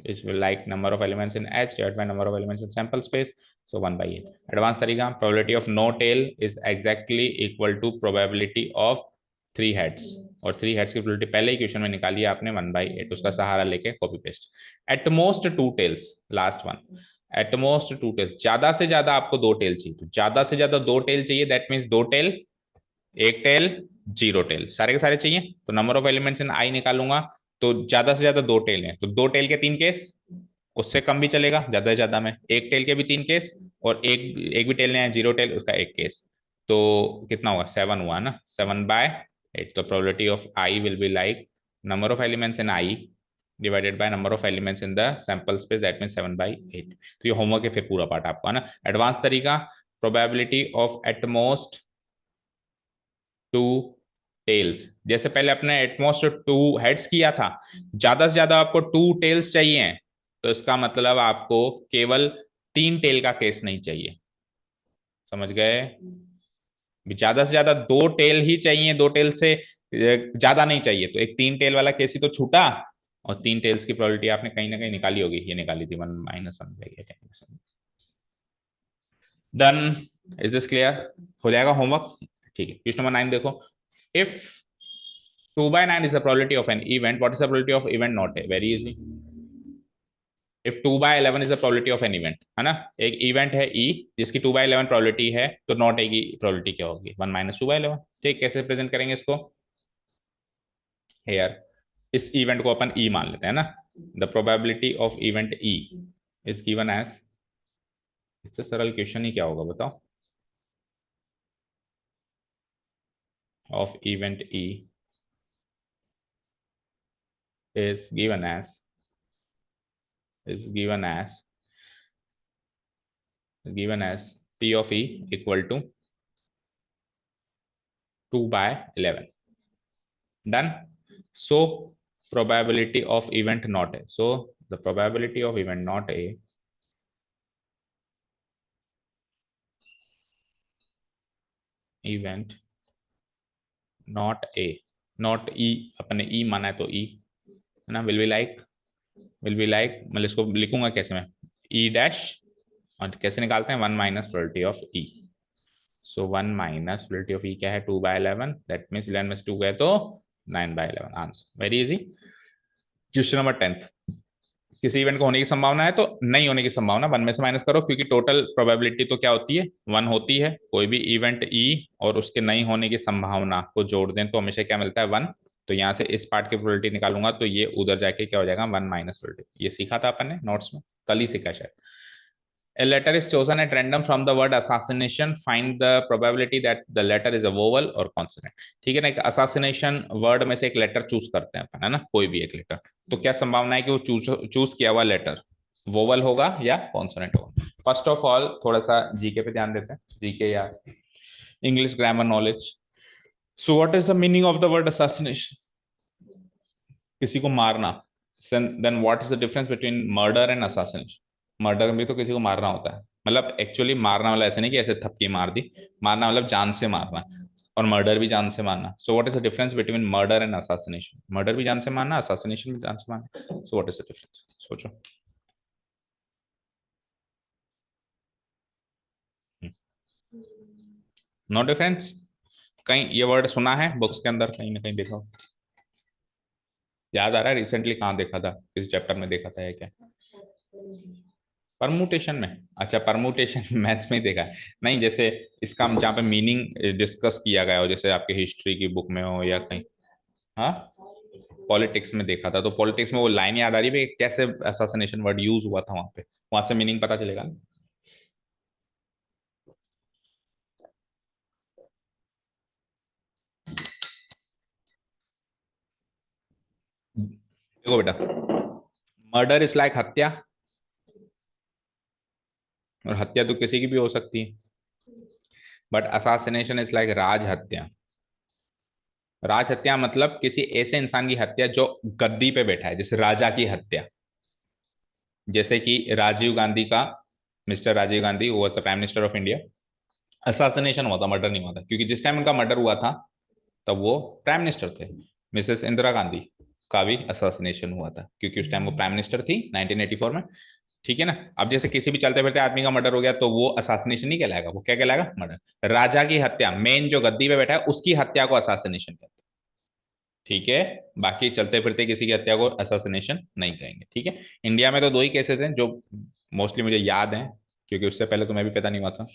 is like number of elements in H divided by number of elements in sample space, so 1/8। Advance तरीका, probability of no tail is exactly equal to probability of 3 heads, और 3 heads की probability पहले ही क्वेश्चन में निकाली है आपने 1/8, उसका सहारा लेके copy paste. At most 2 tails, last one, at most 2 tails, ज्यादा से ज्यादा आपको 2 टेल चाहिए, तो ज्यादा से ज्यादा 2 टेल चाहिए, that means 2 tail, 1 tail, 0 tail, सारे के सारे चाहिए, तो number of elements in I निकालूंगा, तो ज्यादा से ज्यादा 2 टेल हैं, तो 2 टेल के 3 केस, उससे कम भी चलेगा, ज्यादा से ज्यादा में 1 टेल के भी 3 केस, और एक एक भी टेल नहीं है, 0 टेल, उसका 1 केस, तो कितना हुआ, 7 हुआ ना, 7/8। तो probability of I will be like number of elements in I divided by number of elements in the sample space, that mean 7/8। तो ये होमवर्क है फिर पूरा पार्ट आपका है ना। एडवांस तरीका, प्रोबेबिलिटी ऑफ एटमोस्ट 2 टेल्स, जैसे पहले अपने एटमोस्ट 2 हेड्स किया था, ज्यादा से ज्यादा आपको 2 टेल्स चाहिए, तो इसका मतलब आपको केवल 3 टेल का केस नहीं चाहिए, समझ गए। ज्यादा से ज्यादा 2 टेल ही चाहिए, 2 टेल से ज्यादा नहीं चाहिए, तो एक 3 टेल वाला केस ही तो छूटा, और 3 टेल्स की प्रोबेबिलिटी आपने कहीं ना कहीं निकाली होगी, ये निकाली थी 1 - 1/8। डन, इज दिस क्लियर, हो जाएगा होमवर्क, ठीक है। क्वेश्चन नंबर 9 देखो, if 2/9 is the probability of an event, what is the probability of event not a, very easy। if 2/11 is the probability of an event, है ना, एक इवेंट है E जिसकी 2/11 प्रोबेबिलिटी है, तो नॉट ए की प्रोबेबिलिटी क्या होगी, 1 - 2/11, ठीक। कैसे प्रेजेंट करेंगे इसको, हेयर, इस इवेंट को अपन E मान लेते हैं ना, the probability of event E is given as, इससे सरल क्वेश्चन ही क्या होगा बताओ, of event E is given as P of E equal to 2/11, done। So probability of event not A, so the probability of event not A event not A, not E, अपने E माना है तो E है ना, will be like मतलब इसको लिखूंगा कैसे मैं, E डैश, और कैसे निकालते हैं, 1 - probability of E, so 1 - probability of E क्या है, 2/11, दैट मीन्स 11 में से 2 गए तो 9/11, answer, very easy. Question number 10, किसी इवेंट को होने की संभावना है तो नहीं होने की संभावना 1 में से माइनस करो, क्योंकि टोटल प्रोबेबिलिटी तो क्या होती है, 1 होती है। कोई भी इवेंट E और उसके नहीं होने की संभावना को जोड़ दें तो हमेशा क्या मिलता है, 1। तो यहाँ से इस पार्ट की प्रोबेबिलिटी निकालूंगा तो ये उधर जाके क्या हो जाएगा, 1 - प्रोबेबिलिटी, ये सीखा था अपन ने नोट्स में, कल ही सीखा शायद। A letter is chosen at random from the word assassination. Find the probability that the letter is a vowel or consonant। ठीक है ना, एक assassination वर्ड में से एक लेटर चूज करते हैं अपन, है ना, कोई भी एक लेटर, तो क्या संभावना है कि वो चूज किया हुआ लेटर वोवल होगा या कॉन्सोनेंट होगा। फर्स्ट ऑफ ऑल थोड़ा सा जीके पे ध्यान देते हैं, जीके या English grammar knowledge. So what is the meaning of the word assassination, किसी को मारना। Then what is the difference between murder and assassination, murder में भी तो किसी को मारना होता है, मतलब एक्चुअली मारना वाला ऐसे नहीं कि ऐसे थपकी मार दी, मारना मतलब जान से मारना, और मर्डर भी जान से मारना। सो what is the difference between murder and assassination, murder भी जान से मारना, assassination भी जान से मारना, सो व्हाट इज द डिफरेंस, सोचो। नो डिफरेंस, कहीं ये वर्ड सुना है बुक्स के अंदर, कहीं ना कहीं देखा हो, याद आ रहा है रिसेंटली कहाँ देखा था, किस चैप्टर में देखा था, या क्या? परमुटेशन में? अच्छा, परमुटेशन मैथ्स में ही देखा है। नहीं, जैसे इसका हम जहाँ पे मीनिंग डिस्कस किया गया हो, जैसे आपके हिस्ट्री की बुक में हो या कहीं। हाँ, पॉलिटिक्स में देखा था, तो पॉलिटिक्स में वो लाइन याद आ रही है कैसे असैसिनेशन वर्ड यूज हुआ था वहां पे, वहां से मीनिंग पता चलेगा। देखो बेटा, मर्डर इज लाइक हत्या, और हत्या तो किसी की भी हो सकती है, बट असैसिनेशन इज लाइक राज हत्या। राज हत्या मतलब किसी ऐसे इंसान की हत्या जो गद्दी पे बैठा है, जैसे राजा की हत्या। जैसे कि राजीव गांधी का, मिस्टर राजीव गांधी वो was the prime minister of India, assassination हुआ था, मर्डर नहीं हुआ था, क्योंकि जिस टाइम उनका मर्डर हुआ था तब वो प्राइम मिनिस्टर थे। मिसेस इंदिरा गांधी का भी असैसिनेशन हुआ था, क्योंकि उस टाइम वो प्राइम मिनिस्टर थी 1984 में। ठीक है ना? अब जैसे किसी भी चलते फिरते आदमी का मर्डर हो गया तो वो असैसिनेशन नहीं कहलाएगा, वो क्या कहलाएगा? मर्डर। राजा की हत्या, मेन जो गद्दी पे बैठा है उसकी हत्या को असैसिनेशन कहते हैं। ठीक है? बाकी चलते फिरते किसी की हत्या को असैसिनेशन नहीं कहेंगे। ठीक है? इंडिया में तो दो ही केसेस हैं जो मोस्टली मुझे याद हैं, क्योंकि उससे पहले तो मैं भी पैदा नहीं हुआ था।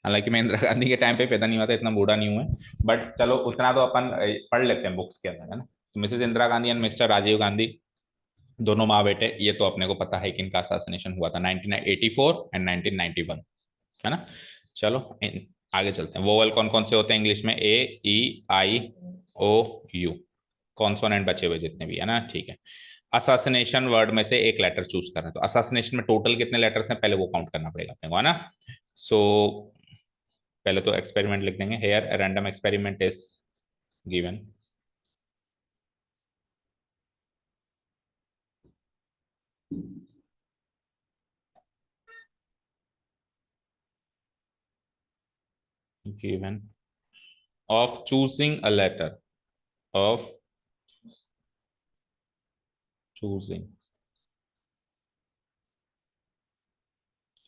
हालांकि मैं इंदिरा गांधी के टाइम पे पैदा नहीं हुआ था, इतना बूढ़ा नहीं हुआ है, बट चलो उतना तो अपन पढ़ लेते हैं बुक्स के अंदर, है ना? तो Mrs Indira Gandhi and Mr Rajiv Gandhi, दोनों माँ बेटे, ये तो अपने को पता है कि इनका असैसिनेशन हुआ था 1984 एंड 1991, है ना? चलो आगे चलते हैं। वोवल कौन कौन से होते हैं इंग्लिश में? ए, ई, आई, ओ, यू। कॉन्सोनेंट बचे हुए जितने भी, है ना? ठीक है। असैसिनेशन वर्ड में से एक लेटर चूज करना है, तो असैसिनेशन में टोटल कितने लेटर्स हैं पहले वो काउंट करना पड़ेगा अपने को, है ना? सो पहले तो एक्सपेरिमेंट लिख देंगे, here random experiment is given. Given of choosing a letter, of choosing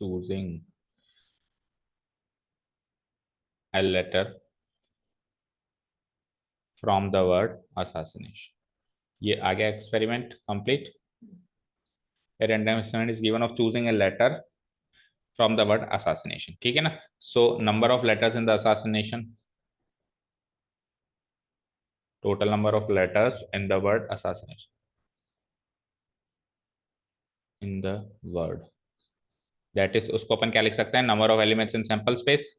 choosing a letter from the word assassination। ये आ गया experiment complete. A random experiment is given of choosing a letter from the word assassination। ठीक है ना? So number of letters in the assassination, total number of letters in the word assassination, in the word, that is, उसको अपन क्या लिख सकते हैं? Number of elements in sample space.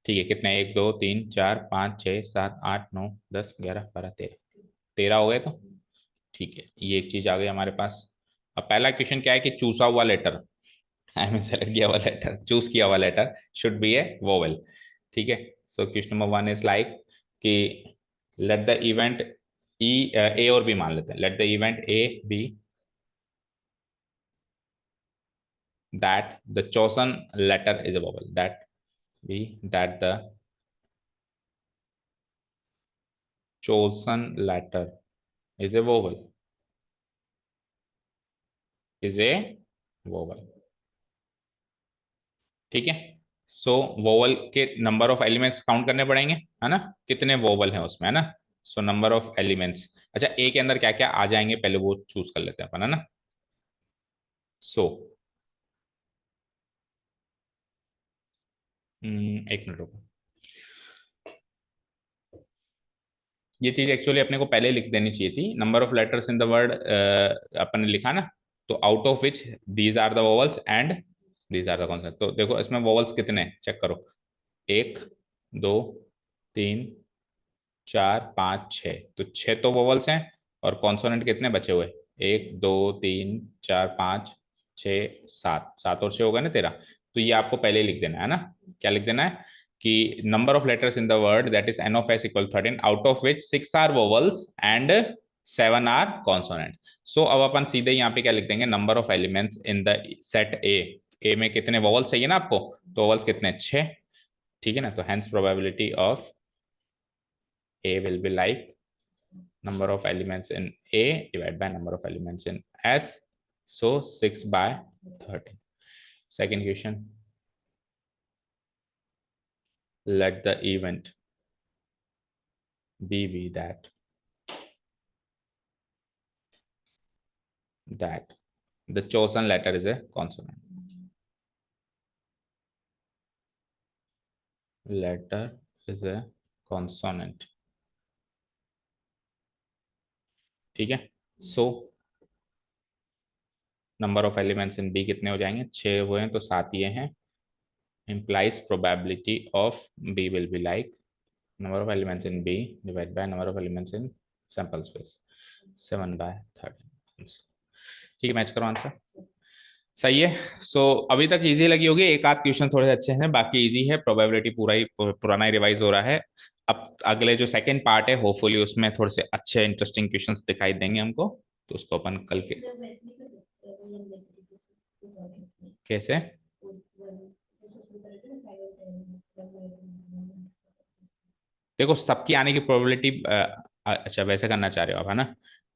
ठीक है, कितने? 1 2 3 4 5 6 7 8 9 10 11 12 13, 13 हो गए तो। ठीक है, ये एक चीज आ गई हमारे पास। अब पहला क्वेश्चन क्या है कि चूसा हुआ लेटर, आई मीन सेलेक्ट किया हुआ लेटर, चूज किया हुआ letter should be a vowel. ठीक है? So question number 1 is like कि let the event E, A और बी मान लेते हैं, let the event A B that the chosen letter is a vowel, that be that the chosen letter is a vowel, is a vowel। ठीक है? सो वोवल के नंबर ऑफ एलिमेंट्स काउंट करने पड़ेंगे, है ना? कितने वोवल हैं उसमें, है ना? सो नंबर ऑफ एलिमेंट्स, अच्छा ए के अंदर क्या क्या आ जाएंगे पहले वो चूज कर लेते हैं अपन, है ना? सो एक मिनट रुको, ये चीज एक्चुअली अपने को पहले लिख देनी चाहिए थी। Number of letters in the word अपन ने लिखा ना, तो out of which these are the vowels and these are the consonant. तो देखो इसमें वोवल्स कितने हैं चेक करो, 1 2 3 4 5 6, तो 6 तो वोवल्स हैं, और कॉन्सोनेंट कितने बचे हुए? 1 2 3 4 5 6 7, 7 और 6 हो गए ना 13। तो ये आपको पहले ही लिख देना है ना। क्या लिख देना है कि number of letters in the word that is n of S equal 13, out of which 6 are vowels and 7 are consonant. So अब अपन सीधे यहाँ पे क्या लिख देंगे? Number of elements in the set A, A में कितने वोवल्स चाहिए ना आपको, तो वोवल्स कितने? 6। ठीक है ना? तो hence probability of A will be like number of elements in A divided by number of elements in S. So 6 by 13. Second question. Let the event B be that that the chosen letter is a consonant. Letter is a consonant. ठीक है. सो number of elements in B कितने हो जाएंगे? 6 हुए हैं तो 7 ये हैं. implies probability of B will be like number of elements in B divided by number of elements in sample space 7/13. ठीक है, मैच करो आंसर. सही है. सो अभी तक इजी लगी होगी. एक आध क्वेश्चन थोड़े अच्छे हैं, बाकी इजी है. प्रोबेबिलिटी पूरा ही पुराना ही रिवाइज हो रहा है. अब अगले जो सेकंड पार्ट है, होपफुली उसमें थोड़े से अच्छे इंटरेस्टिंग क्वेश्चंस दिखाई देंगे हमको. तो उसको अपन कल के कैसे देखो, सबकी आने की प्रोबेबिलिटी. अच्छा, वैसे करना चाह रहे हो आप, है ना?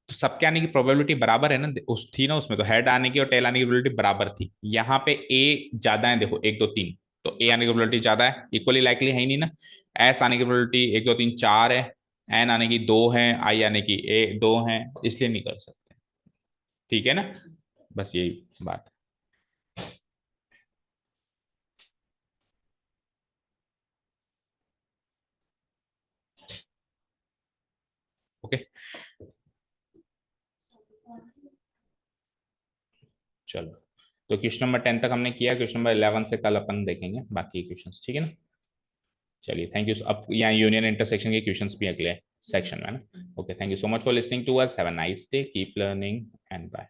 तो सबके आने की प्रोबेबिलिटी बराबर है ना. उस थी ना उसमें तो हेड आने की और टेल आने की प्रोबेबिलिटी बराबर थी. यहाँ पे ए ज्यादा है. देखो 1 2 3, तो ए आने की प्रोबेबिलिटी ज्यादा है. इक्वली लाइकली है ही नहीं ना. एस आने की प्रोबेबिलिटी 1 2 3 4 है. एन आने की 2 है. आई आने की 2 है. इसलिए नहीं कर सकते. ठीक है ना. बस यही बात. ओके, चलो. तो क्वेश्चन नंबर 10 तक हमने किया. क्वेश्चन नंबर 11 से कल अपन देखेंगे बाकी क्वेश्चंस. ठीक है ना. चलिए, थैंक यू. अब यहाँ यूनियन इंटरसेक्शन के क्वेश्चंस भी अगले सेक्शन में ना. Okay, thank you so much for listening to us. Have a nice day. Keep learning and bye.